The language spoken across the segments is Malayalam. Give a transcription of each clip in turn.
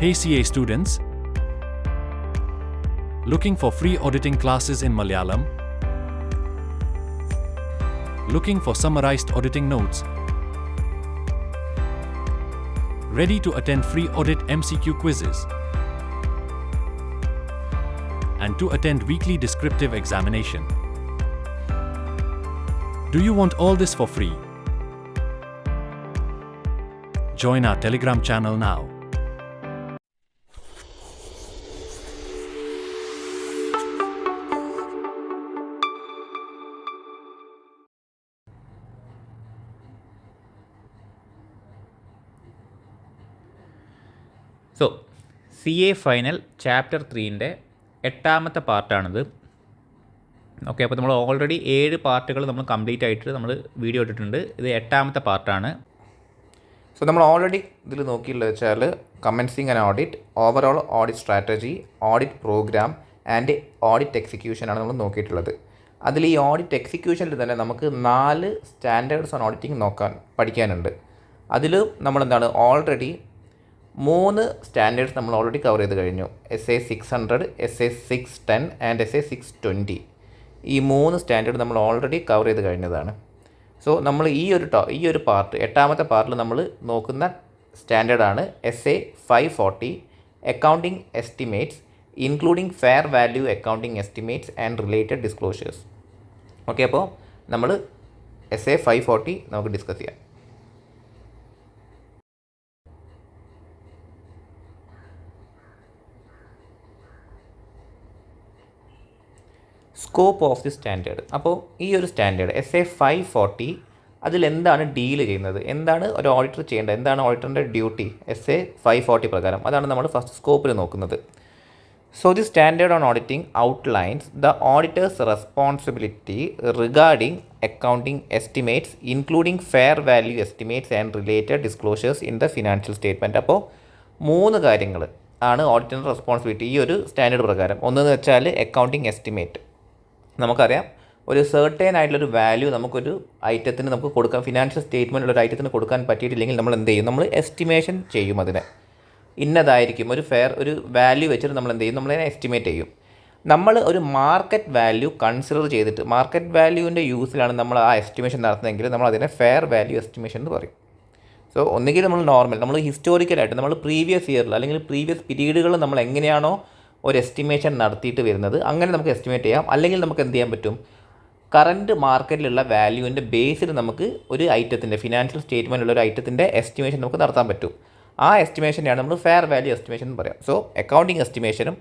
Hey CA students, looking for free auditing classes in Malayalam? Looking for summarized auditing notes? Ready to attend free audit MCQ quizzes? And to attend weekly descriptive examination? Do you want all this for free? Join our Telegram channel now. So C A final chapter 3ൻ്റെ 8ാമത്തെ പാർട്ടാണിത്. ഓക്കെ, അപ്പോൾ നമ്മൾ ഓൾറെഡി 7 പാർട്ടുകൾ നമ്മൾ കംപ്ലീറ്റ് ആയിട്ട് നമ്മൾ വീഡിയോ ഇട്ടിട്ടുണ്ട്. ഇത് 8ാമത്തെ പാർട്ടാണ്. സോ നമ്മൾ ഓൾറെഡി ഇതിൽ നോക്കിയുള്ളത് വെച്ചാൽ commencing and audit, overall audit strategy, audit program and audit എക്സിക്യൂഷനാണ് നമ്മൾ നോക്കിയിട്ടുള്ളത്. അതിൽ ഈ ഓഡിറ്റ് എക്സിക്യൂഷനിൽ തന്നെ നമുക്ക് 4 സ്റ്റാൻഡേർഡ്സ് ഓൺ ഓഡിറ്റിംഗ് പഠിക്കാനുണ്ട്. അതിൽ നമ്മളെന്താണ് ഓൾറെഡി 3 സ്റ്റാൻഡേർഡ്സ് നമ്മൾ ഓൾറെഡി കവർ ചെയ്ത് കഴിഞ്ഞു. SA 600, SA 610 and SA 620. ഈ 3 സ്റ്റാൻഡേർഡ് നമ്മൾ ഓൾറെഡി കവർ ചെയ്ത് കഴിഞ്ഞതാണ്. സോ നമ്മൾ ഈ ഒരു പാർട്ട് 8ാമത്തെ പാർട്ടിൽ നമ്മൾ നോക്കുന്ന സ്റ്റാൻഡേർഡാണ് SA 540, accounting estimates including fair value accounting estimates and related disclosures. Okay, അപ്പോൾ നമ്മൾ SA 540 നമുക്ക് ഡിസ്കസ് ചെയ്യാം. Scope of the standard. അപ്പോൾ ഈ ഒരു സ്റ്റാൻഡേർഡ് SA 540 അതിലെന്താണ് ഡീൽ ചെയ്യുന്നത്, എന്താണ് ഒരു ഓഡിറ്റർ ചെയ്യേണ്ടത്, എന്താണ് ഓഡിറ്ററിൻ്റെ ഡ്യൂട്ടി SA 540 പ്രകാരം, അതാണ് നമ്മൾ ഫസ്റ്റ് സ്കോപ്പിൽ നോക്കുന്നത്. So the standard on auditing outlines the auditors responsibility regarding accounting estimates including fair value estimates and related disclosures in the financial statement. അപ്പോൾ 3 കാര്യങ്ങൾ ആണ് ഓഡിറ്ററിൻ്റെ റെസ്പോൺസിബിലിറ്റി ഈ ഒരു സ്റ്റാൻഡേർഡ് പ്രകാരം. ഒന്നെന്ന് വെച്ചാൽ അക്കൗണ്ടിംഗ് എസ്റ്റിമേറ്റ്. നമുക്കറിയാം, ഒരു സെർട്ടേൺ ആയിട്ടുള്ളൊരു വാല്യൂ നമുക്കൊരു ഐറ്റത്തിന് നമുക്ക് കൊടുക്കാൻ, ഫിനാൻഷ്യൽ സ്റ്റേറ്റ്മെൻറ്റുള്ള ഒരു ഐറ്റത്തിന് കൊടുക്കാൻ പറ്റിയിട്ടില്ലെങ്കിൽ നമ്മൾ എന്ത് ചെയ്യും, നമ്മൾ എസ്റ്റിമേഷൻ ചെയ്യും. അതിനെ ഇന്നതായിരിക്കും ഒരു വാല്യൂ വെച്ചിട്ട് നമ്മൾ എന്ത് ചെയ്യും, നമ്മളതിനെ എസ്റ്റിമേറ്റ് ചെയ്യും. നമ്മൾ ഒരു മാർക്കറ്റ് വാല്യൂ കൺസിഡർ ചെയ്തിട്ട്, മാർക്കറ്റ് വാല്യൂവിൻ്റെ യൂസിലാണ് നമ്മൾ ആ എസ്റ്റിമേഷൻ നടത്തുന്നതെങ്കിൽ നമ്മൾ അതിനെ ഫെയർ വാല്യൂ എസ്റ്റിമേഷൻ എന്ന് പറയും. സോ ഒന്നുകിൽ നമ്മൾ ഹിസ്റ്റോറിക്കലായിട്ട് നമ്മൾ പ്രീവിയസ് ഇയറിൽ അല്ലെങ്കിൽ പ്രീവിയസ് പീരീഡുകളിൽ നമ്മൾ എങ്ങനെയാണോ ഒരു എസ്റ്റിമേഷൻ നടത്തിയിട്ട് വരുന്നത് അങ്ങനെ നമുക്ക് എസ്റ്റിമേറ്റ് ചെയ്യാം. അല്ലെങ്കിൽ നമുക്ക് എന്ത് ചെയ്യാൻ പറ്റും, കറൻറ്റ് മാർക്കറ്റിലുള്ള വാല്യൂവിൻ്റെ ബേസിൽ നമുക്ക് ഒരു ഐറ്റത്തിൻ്റെ ഫിനാൻഷ്യൽ സ്റ്റേറ്റ്മെൻറ്റുള്ള ഒരു ഐറ്റത്തിൻ്റെ എസ്റ്റിമേഷൻ നമുക്ക് നടത്താൻ പറ്റും. ആ എസ്റ്റിമേഷനെയാണ് നമ്മൾ ഫെയർ വാല്യൂ എസ്റ്റിമേഷൻ എന്ന് പറയാം. സോ അക്കൗണ്ടിങ് എസ്റ്റിമേഷനും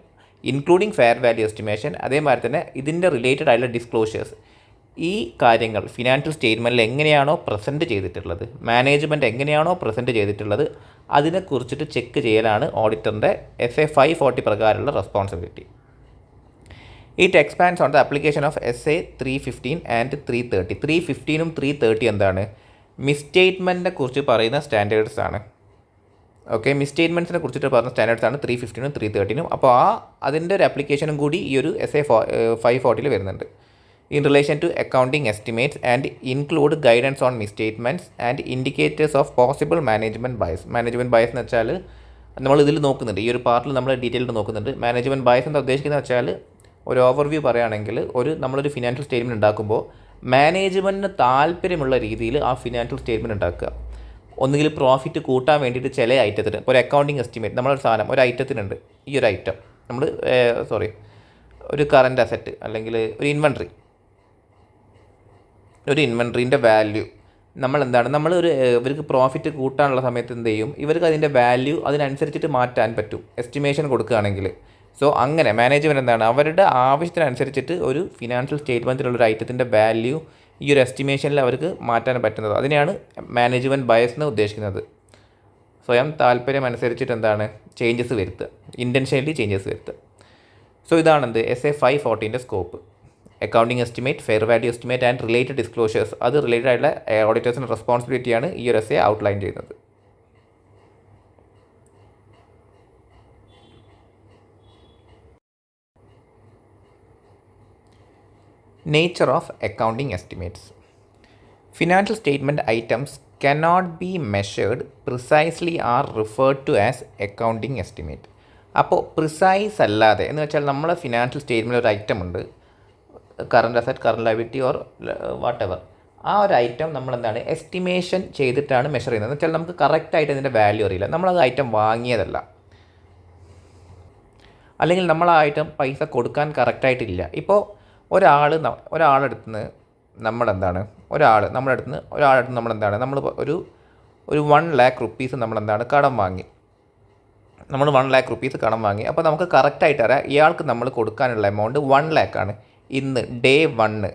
ഇൻക്ലൂഡിങ് ഫെയർ വാല്യൂ എസ്റ്റിമേഷൻ, അതേമാതിരി തന്നെ ഇതിൻ്റെ റിലേറ്റഡ് ആയിട്ടുള്ള ഡിസ്ക്ലോഷേഴ്സ്, ഈ കാര്യങ്ങൾ ഫിനാൻഷ്യൽ സ്റ്റേറ്റ്മെൻറ്റിൽ എങ്ങനെയാണോ പ്രസൻറ്റ് ചെയ്തിട്ടുള്ളത്, മാനേജ്മെൻറ്റ് എങ്ങനെയാണോ പ്രസൻറ്റ് ചെയ്തിട്ടുള്ളത് അതിനെക്കുറിച്ചിട്ട് ചെക്ക് ചെയ്യലാണ് ഓഡിറ്ററിൻ്റെ SA 540 പ്രകാരമുള്ള responsibility. It expands on the application of SA 315 and 330. 315ഉം 330 എന്താണ്, മിസ്സ്റ്റേറ്റ്മെൻറ്റിനെ കുറിച്ച് പറയുന്ന സ്റ്റാൻഡേർഡ്സ് ആണ്. ഓക്കെ, മിസ്സ്റ്റേറ്റ്മെൻറ്റ്സിനെ കുറിച്ചിട്ട് പറയുന്ന സ്റ്റാൻഡേർഡ്സ് ആണ് 315ഉം 330ഉം. അപ്പോൾ അതിൻ്റെ ഒരു ആപ്ലിക്കേഷനും കൂടി ഈ ഒരു SA 540 വരുന്നുണ്ട്. In relation to accounting estimates and include guidance on misstatements and indicators of possible management bias. Management bias എന്ന് വെച്ചാൽ നമ്മൾ ഇതിൽ നോക്കുന്നുണ്ട്, ഈ ഒരു പാർട്ടിൽ നമ്മൾ ഡീറ്റെയിൽഡ് നോക്കുന്നുണ്ട്. മാനേജ്മെൻറ്റ് ബയസ് എന്താ ഉദ്ദേശിക്കുന്നത് വെച്ചാൽ, ഒരു ഓവർവ്യൂ പറയുകയാണെങ്കിൽ നമ്മളൊരു ഫിനാൻഷ്യൽ സ്റ്റേറ്റ്മെൻറ്റ് ഉണ്ടാക്കുമ്പോൾ മാനേജ്മെൻറ്റിന് താല്പര്യമുള്ള രീതിയിൽ ആ ഫിനാൻഷ്യൽ സ്റ്റേറ്റ്മെൻറ്റ് ഉണ്ടാക്കുക. ഒന്നുകിൽ പ്രോഫിറ്റ് കൂട്ടാൻ വേണ്ടിയിട്ട് ചില ഐറ്റത്തിന്, ഒരു അക്കൗണ്ടിങ് എസ്റ്റിമേറ്റ്, നമ്മളൊരു സാധനം ഒരു ഐറ്റത്തിനുണ്ട്, ഈ ഒരു ഐറ്റം ഒരു കറൻറ്റ് അസറ്റ് അല്ലെങ്കിൽ ഒരു ഇൻവെൻട്രീൻ്റെ വാല്യൂ ഇവർക്ക് പ്രോഫിറ്റ് കൂട്ടാനുള്ള സമയത്ത് എന്ത് ചെയ്യും, ഇവർക്ക് അതിൻ്റെ വാല്യൂ അതിനനുസരിച്ചിട്ട് മാറ്റാൻ പറ്റും എസ്റ്റിമേഷൻ കൊടുക്കുകയാണെങ്കിൽ. സോ അങ്ങനെ മാനേജ്മെൻറ്റ് അവരുടെ ആവശ്യത്തിനനുസരിച്ചിട്ട് ഒരു ഫിനാൻഷ്യൽ സ്റ്റേറ്റ്മെൻറ്റിലുള്ള ഐറ്റത്തിൻ്റെ വാല്യൂ ഈ ഒരു എസ്റ്റിമേഷനിൽ അവർക്ക് മാറ്റാൻ പറ്റുന്നത്. അതിനെയാണ് മാനേജ്മെൻറ്റ് ബയസ് എന്ന് ഉദ്ദേശിക്കുന്നത്. സ്വയം താല്പര്യം അനുസരിച്ചിട്ട് ചേഞ്ചസ് വരുത്തുക, ഇൻറ്റൻഷനലി ചേഞ്ചസ് വരുത്തുക. സോ ഇതാണെന്ത് SA 540ൻ്റെ scope. Accounting estimate, fair value estimate and related disclosures, അത് റിലേറ്റഡ് ആയിട്ടുള്ള ഓഡിറ്റേഴ്സിൻ്റെ റെസ്പോൺസിബിലിറ്റിയാണ് ഈ ഒരു SA ഔട്ട്ലൈൻ ചെയ്യുന്നത്. Nature of accounting estimates. Financial statement items cannot be measured precisely are referred to as accounting estimate. അപ്പോൾ പ്രിസൈസ് അല്ലാതെ എന്ന് വെച്ചാൽ നമ്മളെ ഫിനാൻഷ്യൽ സ്റ്റേറ്റ്മെൻറ്റിൽ ഒരു ഐറ്റം ഉണ്ട്, current asset, current liability or what ever. ആ ഒരു ഐറ്റം നമ്മളെന്താണ് എസ്റ്റിമേഷൻ ചെയ്തിട്ടാണ് മെഷർ ചെയ്യുന്നത്. എന്ന് വെച്ചാൽ നമുക്ക് കറക്റ്റായിട്ട് അതിൻ്റെ വാല്യൂ അറിയില്ല, നമ്മളത് ഐറ്റം വാങ്ങിയതല്ല, അല്ലെങ്കിൽ നമ്മൾ ആ ഐറ്റം പൈസ കൊടുക്കാൻ കറക്റ്റായിട്ടില്ല. ഇപ്പോൾ ഒരാളെടുത്ത് നിന്ന് നമ്മളെന്താണ് നമ്മൾ ഒരു 1 lakh rupees നമ്മളെന്താണ് കടം വാങ്ങി. നമ്മൾ 1 lakh rupees കടം വാങ്ങി. അപ്പോൾ നമുക്ക് കറക്റ്റായിട്ട് അറിയാം ഇയാൾക്ക് നമ്മൾ കൊടുക്കാനുള്ള എമൗണ്ട് 1 lakh ആണ്. ഇന്ന് ഡേ 1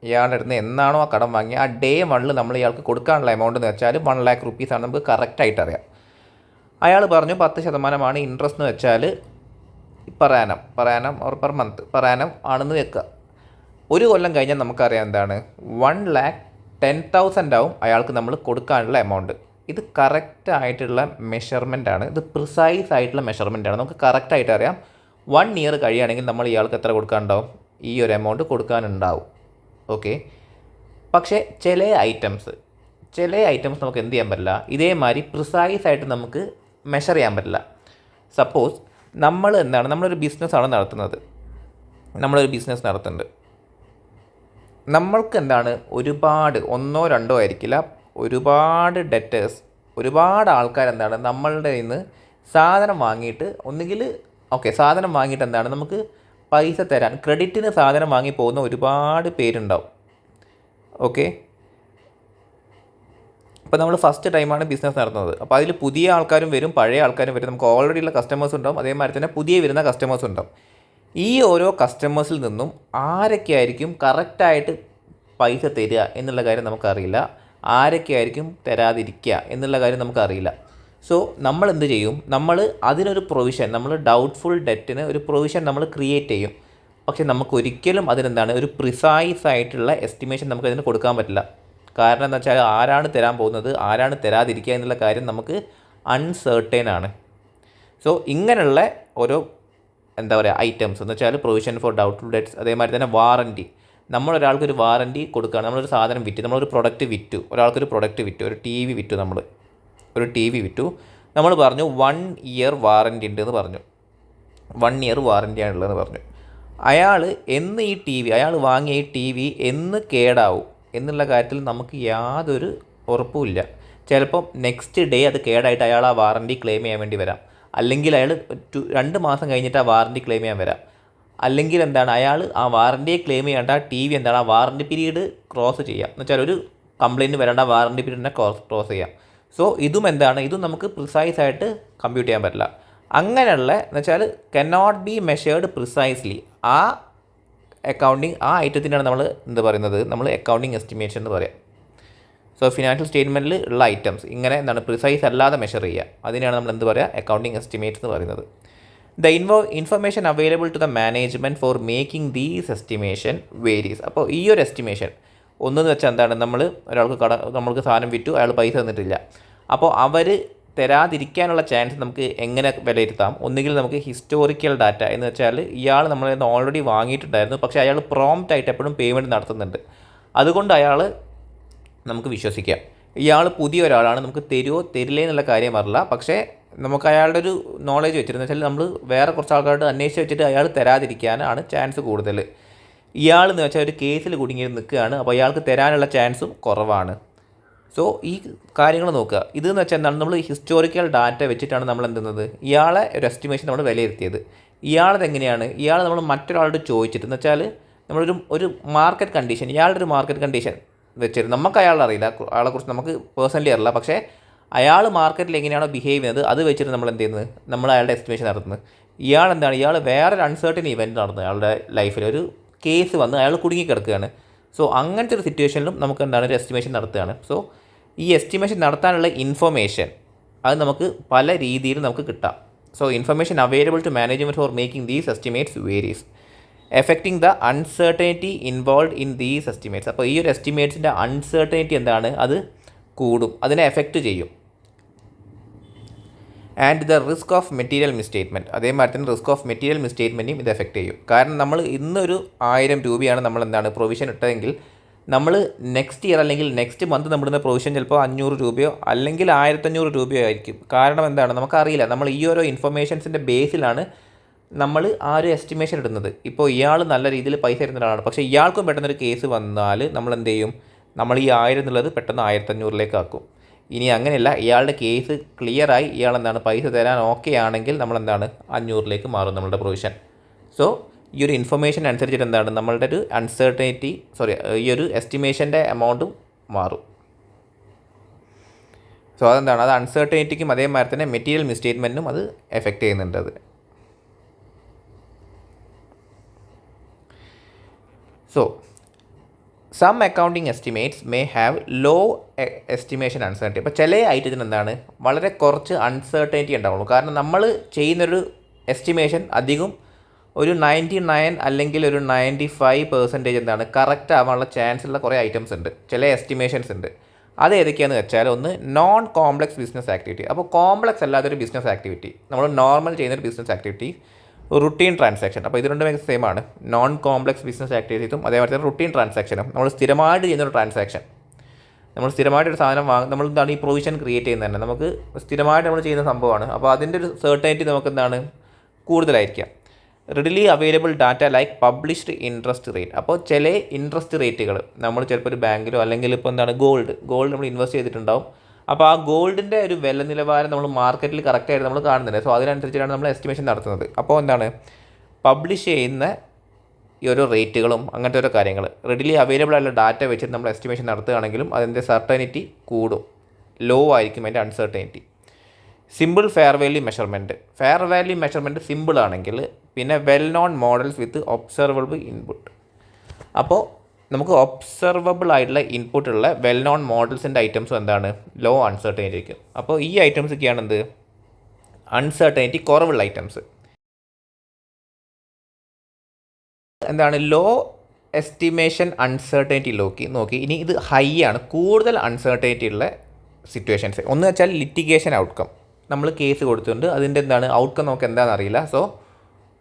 ഇയാളുടെ അടുത്ത് എന്നാണോ ആ കടം വാങ്ങി ആ ഡേ 1 നമ്മൾ ഇയാൾക്ക് കൊടുക്കാനുള്ള എമൗണ്ട് എന്ന് വെച്ചാൽ 1 lakh rupees ആണ്. നമുക്ക് കറക്റ്റായിട്ട് അറിയാം. അയാൾ പറഞ്ഞു 10% ഇൻട്രസ്റ്റ് എന്ന് വെച്ചാൽ പറയാനം ഓർ പെർ മന്ത് പറയാനം ആണെന്ന് വെക്കുക. ഒരു കൊല്ലം കഴിഞ്ഞാൽ നമുക്കറിയാം എന്താണ് 1,10,000 ആവും അയാൾക്ക് നമ്മൾ കൊടുക്കാനുള്ള എമൗണ്ട്. ഇത് കറക്റ്റായിട്ടുള്ള മെഷർമെൻറ്റാണ്, ഇത് പ്രിസൈസ് ആയിട്ടുള്ള മെഷർമെൻറ്റാണ്. നമുക്ക് കറക്റ്റായിട്ട് അറിയാം 1 year കഴിയുകയാണെങ്കിൽ നമ്മൾ ഇയാൾക്ക് എത്ര കൊടുക്കാനുണ്ടാവും, ഈ ഒരു എമൗണ്ട് കൊടുക്കാനുണ്ടാവും. ഓക്കെ. പക്ഷേ ചില ഐറ്റംസ് നമുക്ക് എന്ത് ചെയ്യാൻ പറ്റില്ല, ഇതേമാതിരി പ്രിസൈസ് ആയിട്ട് നമുക്ക് മെഷർ ചെയ്യാൻ പറ്റില്ല. സപ്പോസ് നമ്മളൊരു ബിസിനസ്സാണ് നടത്തുന്നത്, നമ്മൾക്ക് ഒരുപാട് 1 or 2 ആയിരിക്കില്ല, ഒരുപാട് ഡെറ്റേഴ്സ്, ഒരുപാട് ആൾക്കാർ നമ്മളുടെ കയ്യിൽ നിന്ന് സാധനം വാങ്ങിയിട്ട് നമുക്ക് പൈസ തരാൻ ക്രെഡിറ്റിന് സാധനം വാങ്ങി പോകുന്ന ഒരുപാട് പേരുണ്ടാവും. ഓക്കെ. അപ്പോൾ നമ്മൾ ഫസ്റ്റ് ടൈമാണ് ബിസിനസ് നടത്തുന്നത്. അപ്പോൾ അതിൽ പുതിയ ആൾക്കാരും വരും, പഴയ ആൾക്കാരും വരും. നമുക്ക് ഓൾറെഡി ഉള്ള കസ്റ്റമേഴ്സ് ഉണ്ടാവും, അതേമാതിരി തന്നെ പുതിയ വരുന്ന കസ്റ്റമേഴ്സ് ഉണ്ടാവും. ഈ ഓരോ കസ്റ്റമേഴ്സിൽ നിന്നും ആരൊക്കെയായിരിക്കും കറക്റ്റായിട്ട് പൈസ തരിക എന്നുള്ള കാര്യം നമുക്കറിയില്ല, ആരൊക്കെയായിരിക്കും തരാതിരിക്കുക എന്നുള്ള കാര്യം നമുക്കറിയില്ല. സോ നമ്മൾ എന്ത് ചെയ്യും, നമ്മൾ അതിനൊരു പ്രൊവിഷൻ, നമ്മൾ ഡൗട്ട്ഫുൾ ഡെറ്റിന് ഒരു പ്രൊവിഷൻ നമ്മൾ ക്രിയേറ്റ് ചെയ്യും. പക്ഷേ നമുക്കൊരിക്കലും ഒരു പ്രിസൈസ് ആയിട്ടുള്ള എസ്റ്റിമേഷൻ നമുക്കതിന് കൊടുക്കാൻ പറ്റില്ല. കാരണം എന്താ വെച്ചാൽ ആരാണ് തരാൻ പോകുന്നത്, ആരാണ് തരാതിരിക്കുക എന്നുള്ള കാര്യം നമുക്ക് അൺസേർട്ടൈൻ ആണ്. സോ ഇങ്ങനെയുള്ള ഓരോ ഐറ്റംസ് എന്ന് വെച്ചാൽ പ്രൊവിഷൻ ഫോർ ഡൗട്ട്ഫുൾ ഡെറ്റ്സ്, അതേമാതിരി തന്നെ വാറൻറ്റി. നമ്മളൊരാൾക്കൊരു വാറൻറ്റി കൊടുക്കുകയാണ്, നമ്മളൊരു സാധനം വിറ്റ്, നമ്മളൊരു പ്രൊഡക്റ്റ് വിറ്റു, ഒരാൾക്കൊരു പ്രൊഡക്റ്റ് വിറ്റു, ഒരു ടി വി വിറ്റു, നമ്മൾ പറഞ്ഞു 1 year വാറൻറ്റി ഉണ്ടെന്ന് പറഞ്ഞു, 1 year വാറൻറ്റിയാണുള്ളതെന്ന് പറഞ്ഞു. അയാൾ അയാൾ വാങ്ങിയ ഈ ടി വി എന്ന് കേടാവും എന്നുള്ള കാര്യത്തിൽ നമുക്ക് യാതൊരു ഉറപ്പുമില്ല. ചിലപ്പം നെക്സ്റ്റ് ഡേ അത് കേടായിട്ട് അയാൾ ആ വാറൻറ്റി ക്ലെയിം ചെയ്യാൻ വേണ്ടി വരാം, അല്ലെങ്കിൽ അയാൾ 2 മാസം കഴിഞ്ഞിട്ട് ആ വാറൻറ്റി ക്ലെയിം ചെയ്യാൻ വരാം, അല്ലെങ്കിൽ അയാൾ ആ വാറൻറ്റിയെ ക്ലെയിം ചെയ്യേണ്ട ടി വി ആ വാറൻറ്റി പീരീഡ് ക്രോസ് ചെയ്യാം. എന്ന് വെച്ചാൽ ഒരു കംപ്ലയിൻറ്റ് വരേണ്ട വാറൻറ്റി പീരീഡിനെ ക്രോസ് ചെയ്യാം. സോ ഇതും ഇതും നമുക്ക് പ്രിസൈസ് ആയിട്ട് കമ്പ്യൂട്ട് ചെയ്യാൻ പറ്റില്ല. അങ്ങനെയുള്ള എന്ന് വെച്ചാൽ കനോട്ട് ബി മെഷേർഡ് പ്രിസൈസ്ലി ആ അക്കൗണ്ടിങ് ആ ഐറ്റത്തിനാണ് നമ്മൾ അക്കൗണ്ടിങ് എസ്റ്റിമേഷൻ എന്ന് പറയാം. സോ ഫിനാൻഷ്യൽ സ്റ്റേറ്റ്മെൻറ്റിൽ ഉള്ള ഐറ്റംസ് ഇങ്ങനെ പ്രിസൈസ് അല്ലാതെ മെഷർ ചെയ്യുക, അതിനെയാണ് നമ്മൾ അക്കൗണ്ടിങ് എസ്റ്റിമേറ്റ്സ് എന്ന് പറയുന്നത്. The information available to the management for making these estimation varies. അപ്പോൾ ഈ ഒരു എസ്റ്റിമേഷൻ ഒന്നെന്ന് വെച്ചാൽ നമ്മൾക്ക് സാധനം വിറ്റു, അയാൾ പൈസ തന്നിട്ടില്ല. അപ്പോൾ അവർ തരാതിരിക്കാനുള്ള ചാൻസ് നമുക്ക് എങ്ങനെ വിലയിരുത്താം? ഒന്നുകിൽ നമുക്ക് ഹിസ്റ്റോറിക്കൽ ഡാറ്റ എന്ന് വെച്ചാൽ ഇയാൾ നമ്മളിൽ നിന്ന് ഓൾറെഡി വാങ്ങിയിട്ടുണ്ടായിരുന്നു, പക്ഷേ അയാൾ പ്രോംപ്റ്റ് ആയിട്ട് എപ്പോഴും പേയ്മെൻറ്റ് നടത്തുന്നുണ്ട്, അതുകൊണ്ട് അയാൾ നമുക്ക് വിശ്വസിക്കാം. ഇയാൾ പുതിയ ഒരാളാണ്, നമുക്ക് തരുമോ തരില്ലേ എന്നുള്ള കാര്യം അറിയില്ല, പക്ഷേ നമുക്ക് അയാളുടെ ഒരു നോളേജ് വെച്ചിരുന്നു വെച്ചാൽ നമ്മൾ വേറെ കുറച്ച് ആൾക്കാരോട് അന്വേഷിച്ച് വെച്ചിട്ട് അയാൾ തരാതിരിക്കാനാണ് ചാൻസ് കൂടുതൽ. ഇയാൾ എന്ന് വെച്ചാൽ ഒരു കേസിൽ കുടുങ്ങി നിൽക്കുകയാണ്, അപ്പോൾ അയാൾക്ക് തരാനുള്ള ചാൻസും കുറവാണ്. സോ ഈ കാര്യങ്ങൾ നോക്കുക. ഇതെന്ന് വെച്ചാൽ നമ്മൾ ഹിസ്റ്റോറിക്കൽ ഡാറ്റ വെച്ചിട്ടാണ് നമ്മൾ ഇയാളെ ഒരു എസ്റ്റിമേഷൻ നമ്മൾ വിലയിരുത്തിയത്. ഇയാളത് എങ്ങനെയാണ്, ഇയാൾ നമ്മൾ മറ്റൊരാളോട് ചോദിച്ചിട്ട് എന്ന് വെച്ചാൽ ഒരു മാർക്കറ്റ് കണ്ടീഷൻ, ഇയാളുടെ ഒരു മാർക്കറ്റ് കണ്ടീഷൻ വെച്ചിട്ട് നമുക്ക് അയാളറിയില്ല, അയാളെക്കുറിച്ച് നമുക്ക് പേഴ്സണലി അറിയില്ല, പക്ഷേ അയാൾ മാർക്കറ്റിൽ എങ്ങനെയാണോ ബിഹേവ് ചെയ്യുന്നത് അത് വെച്ചിട്ട് നമ്മൾ നമ്മൾ അയാളുടെ എസ്റ്റിമേഷൻ നടത്തുന്നത്. ഇയാൾ വേറൊരു അൺസർട്ടൻ ഇവൻറ്റ് നടന്നു, അയാളുടെ ലൈഫിൽ ഒരു കേസ് വന്ന് അയാൾ കുടുങ്ങിക്കിടക്കുകയാണ്. സോ അങ്ങനത്തെ ഒരു സിറ്റുവേഷനിലും നമുക്ക് ഒരു എസ്റ്റിമേഷൻ നടത്തുകയാണ്. സോ ഈ എസ്റ്റിമേഷൻ നടത്താനുള്ള ഇൻഫർമേഷൻ അത് നമുക്ക് പല രീതിയിൽ നമുക്ക് കിട്ടാം. So information available to management for making these estimates varies affecting the uncertainty involve in these estimates. അപ്പോൾ ഈ ഒരു എസ്റ്റിമേറ്റ്സിൻ്റെ അൺസർട്ടനിറ്റി അത് കൂടും, അതിനെ എഫക്റ്റ് ചെയ്യും. And the risk of material misstatement, അതേമാതിരി തന്നെ റിസ്ക് ഓഫ് മെറ്റീരിയൽ മിസ്റ്റേറ്റ്മെൻറ്റും ഇത് എഫക്റ്റ് ചെയ്യും. കാരണം നമ്മൾ ഇന്നൊരു 1000 രൂപയാണ് നമ്മൾ പ്രൊവിഷൻ ഇട്ടതെങ്കിൽ നമ്മൾ നെക്സ്റ്റ് ഇയർ അല്ലെങ്കിൽ നെക്സ്റ്റ് മന്ത് നമ്മളുടെ പ്രൊവിഷൻ ചിലപ്പോൾ 500 രൂപയോ അല്ലെങ്കിൽ 1500 രൂപയോ ആയിരിക്കും. കാരണം എന്താണ്, നമുക്കറിയില്ല. നമ്മൾ ഈ ഓരോ ഇൻഫർമേഷൻസിൻ്റെ ബേസിലാണ് നമ്മൾ ആ ഒരു എസ്റ്റിമേഷൻ ഇടുന്നത്. ഇപ്പോൾ ഇയാൾ നല്ല രീതിയിൽ പൈസ തരുന്ന ഒരാളാണ്, പക്ഷേ ഇയാൾക്കും പെട്ടെന്നൊരു കേസ് വന്നാൽ നമ്മൾ എന്ത് ചെയ്യും, നമ്മൾ ഈ 1000 എന്നുള്ളത് പെട്ടെന്ന് 1500 ആക്കും. ഇനി അങ്ങനെയല്ല, ഇയാളുടെ കേസ് ക്ലിയറായി ഇയാൾ എന്താണ് പൈസ തരാൻ ഓക്കെ ആണെങ്കിൽ നമ്മളെന്താണ് 500 മാറും നമ്മളുടെ പ്രൊവിഷൻ. സോ ഈ ഒരു ഇൻഫർമേഷൻ അനുസരിച്ചിട്ട് എന്താണ് നമ്മളുടെ ഒരു ഈ ഒരു എസ്റ്റിമേഷൻ്റെ എമൗണ്ടും മാറും. സോ അതെന്താണ്, അത് അൺസർട്ടനിറ്റിക്കും അതേമാതിരി തന്നെ മെറ്റീരിയൽ മിസ്സ്റ്റേറ്റ്മെൻറ്റിനും അത് എഫക്റ്റ് ചെയ്യുന്നുണ്ട്. അത് so some accounting estimates may have low estimation uncertainty. അപ്പോൾ ചില ഐറ്റത്തിന് എന്താണ് വളരെ കുറച്ച് അൺസർട്ടനിറ്റി ഉണ്ടാവുള്ളൂ. കാരണം നമ്മൾ ചെയ്യുന്നൊരു എസ്റ്റിമേഷൻ അധികം ഒരു 99 അല്ലെങ്കിൽ ഒരു 95% എന്താണ് കറക്റ്റ് ആവാനുള്ള ചാൻസ് ഉള്ള കുറേ ഐറ്റംസ് ഉണ്ട്, ചില എസ്റ്റിമേഷൻസ് ഉണ്ട്. അത് ഏതൊക്കെയാണെന്ന് വെച്ചാൽ, ഒന്ന് നോൺ കോംപ്ലക്സ് ബിസിനസ് ആക്ടിവിറ്റി. അപ്പോൾ കോംപ്ലക്സ് അല്ലാത്തൊരു ബിസിനസ് ആക്ടിവിറ്റി, നമ്മൾ നോർമൽ ചെയ്യുന്നൊരു ബിസിനസ് ആക്ടിവിറ്റി, റുട്ടീൻ ട്രാൻസാക്ഷൻ. അപ്പോൾ ഇത് രണ്ടും സെയിം ആണ്. നോൺ കോംപ്ലക്സ് ബിസിനസ് ആക്ടിവിറ്റീസും അതേപോലെ തന്നെ റുട്ടീൻ ട്രാൻസാക്ഷനും. നമ്മൾ സ്ഥിരമായിട്ട് ചെയ്യുന്നൊരു ട്രാൻസാക്ഷൻ, നമ്മൾ സ്ഥിരമായിട്ടൊരു സാധനം നമ്മൾ എന്താണ് ഈ പ്രൊവിഷൻ ക്രിയേറ്റ് ചെയ്യുന്നത് തന്നെ നമുക്ക് സ്ഥിരമായിട്ട് നമ്മൾ ചെയ്യുന്ന സംഭവമാണ്. അപ്പോൾ അതിൻ്റെ ഒരു സെർട്ടനിറ്റി നമുക്ക് എന്താണ് കൂടുതലായിരിക്കാം. Readily available data like published interest rate. അപ്പോൾ ചില ഇൻട്രസ്റ്റ് റേറ്റുകൾ നമ്മൾ ചിലപ്പോൾ ഒരു ബാങ്കിലോ അല്ലെങ്കിൽ ഇപ്പോൾ എന്താണ് ഗോൾഡ് നമ്മൾ ഇൻവെസ്റ്റ് ചെയ്തിട്ടുണ്ടാവും. അപ്പോൾ ആ ഗോൾഡിൻ്റെ ഒരു വില നിലവാരം നമ്മൾ മാർക്കറ്റിൽ കറക്റ്റായിട്ട് നമ്മൾ കാണുന്നുണ്ട്. സോ അതിനനുസരിച്ചിട്ടാണ് നമ്മൾ എസ്റ്റിമേഷൻ നടത്തുന്നത്. അപ്പോൾ എന്താണ് പബ്ലിഷ് ചെയ്യുന്ന ഈ ഓരോ റേറ്റുകളും അങ്ങനത്തെ ഓരോ കാര്യങ്ങൾ റെഡിലി അവൈലബിൾ ആയിട്ടുള്ള ഡാറ്റ വെച്ചിട്ട് നമ്മൾ എസ്റ്റിമേഷൻ നടത്തുകയാണെങ്കിലും അതിൻ്റെ സർട്ടനിറ്റി കൂടും, ലോ ആയിരിക്കും അതിൻ്റെ uncertainty. Simple fair value measurement simple ആണെങ്കിൽ, പിന്നെ വെൽ നോൺ മോഡൽസ് വിത്ത് ഒബ്സർവബിൾ ഇൻപുട്ട്. അപ്പോൾ നമുക്ക് ഒബ്സർവബിൾ ആയിട്ടുള്ള ഇൻപുട്ടുള്ള വെൽ നോൺ മോഡൽസിൻ്റെ ഐറ്റംസും എന്താണ് ലോ അൺസർട്ടനിറ്റി ആയിരിക്കും. അപ്പോൾ ഈ ഐറ്റംസ് ഒക്കെയാണ് എന്ത് അൺസർട്ടനിറ്റി കുറവുള്ള ഐറ്റംസ്. എന്താണ് ലോ എസ്റ്റിമേഷൻ അൺസർട്ടനിറ്റി നോക്കി ഇനി ഇത് ഹൈ ആണ്, കൂടുതൽ അൺസർട്ടനിറ്റി ഉള്ള സിറ്റുവേഷൻസ്. ഒന്ന് വെച്ചാൽ ലിറ്റിഗേഷൻ ഔട്ട്കം, നമ്മൾ കേസ് കൊടുത്തിട്ടുണ്ട്, അതിൻ്റെ എന്താണ് ഔട്ട്കം നമുക്ക് എന്താണെന്ന് അറിയില്ല. സോ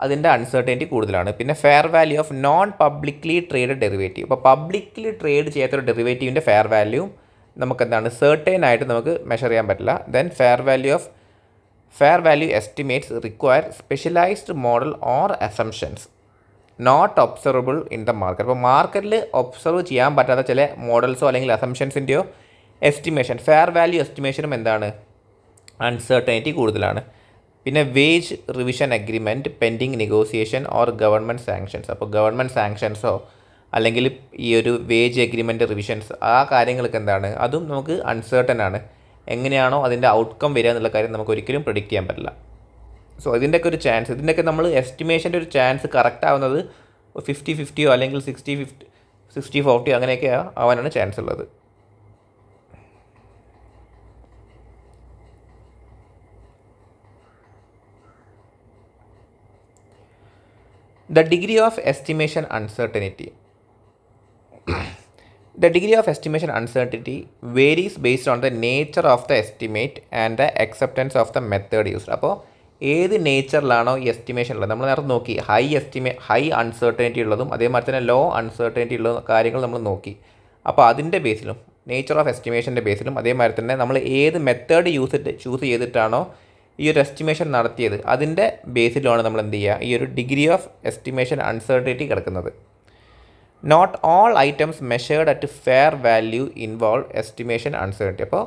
അതിൻ്റെ അൺസർട്ടനിറ്റി കൂടുതലാണ്. പിന്നെ fair value of non publicly traded derivative. അപ്പോൾ പബ്ലിക്ലി ട്രേഡ് ചെയ്യാത്തൊരു ഡെറിവേറ്റീവിൻ്റെ ഫെയർ വാല്യൂ നമുക്ക് എന്താണ് സെർട്ടൈൻ ആയിട്ട് നമുക്ക് മെഷർ ചെയ്യാൻ പറ്റില്ല. Then fair value estimates require specialised model or assumptions not observable in the market. അപ്പോൾ മാർക്കറ്റിൽ ഒബ്സർവ് ചെയ്യാൻ പറ്റാത്ത ചില മോഡൽസോ അല്ലെങ്കിൽ അസംഷൻസിൻ്റെയോ ഫെയർ വാല്യൂ എസ്റ്റിമേഷനും എന്താണ് അൺസർട്ടനിറ്റി കൂടുതലാണ്. പിന്നെ wage revision agreement pending negotiation or government sanctions. അപ്പോൾ ഗവൺമെൻറ് സാങ്ഷൻസോ അല്ലെങ്കിൽ ഈ ഒരു വേജ് അഗ്രിമെൻറ്റ് റിവിഷൻസ്, ആ കാര്യങ്ങൾക്ക് എന്താണ് അതും നമുക്ക് അൺസർട്ടൻ ആണ്. എങ്ങനെയാണോ അതിൻ്റെ ഔട്ട്കം വരിക എന്നുള്ള കാര്യം നമുക്ക് ഒരിക്കലും പ്രെഡിക്റ്റ് ചെയ്യാൻ പറ്റില്ല. സോ ഇതിൻ്റെയൊക്കെ ഒരു ചാൻസ്, ഇതിൻ്റെയൊക്കെ നമ്മൾ എസ്റ്റിമേഷൻ്റെ ഒരു ചാൻസ് കറക്റ്റ് ആവുന്നത് 50-50 അല്ലെങ്കിൽ 60-40 അങ്ങനെയൊക്കെ ആവാനാണ് ചാൻസ് ഉള്ളത്. The degree of estimation uncertainty. The degree of estimation uncertainty varies based on the nature of the estimate and the acceptance of the method used. അപ്പോൾ ഏത് നേച്ചറിലാണോ ഈ എസ്റ്റിമേഷൻ ഉള്ളത്, നമ്മൾ നേരത്തെ നോക്കി ഹൈ അൺസർട്ടനിറ്റി ഉള്ളതും അതേമാതിരി തന്നെ ലോ അൺസർട്ടനിറ്റി ഉള്ള കാര്യങ്ങൾ നമ്മൾ നോക്കി. അപ്പോൾ അതിൻ്റെ ബേസിലും നേച്ചർ ഓഫ് എസ്റ്റിമേഷൻ്റെ ബേസിലും അതേമാതിരി തന്നെ നമ്മൾ ഏത് മെത്തേഡ് ചൂസ് ചെയ്തിട്ടാണോ ഈ ഒരു എസ്റ്റിമേഷൻ നടത്തിയത് അതിൻ്റെ ബേസിലാണ് നമ്മൾ എന്ത് ചെയ്യുക ഈ ഒരു ഡിഗ്രി ഓഫ് എസ്റ്റിമേഷൻ അൺസർട്ടനിറ്റി കിടക്കുന്നത്. Not all items measured at fair value involve estimation uncertainty. അപ്പോൾ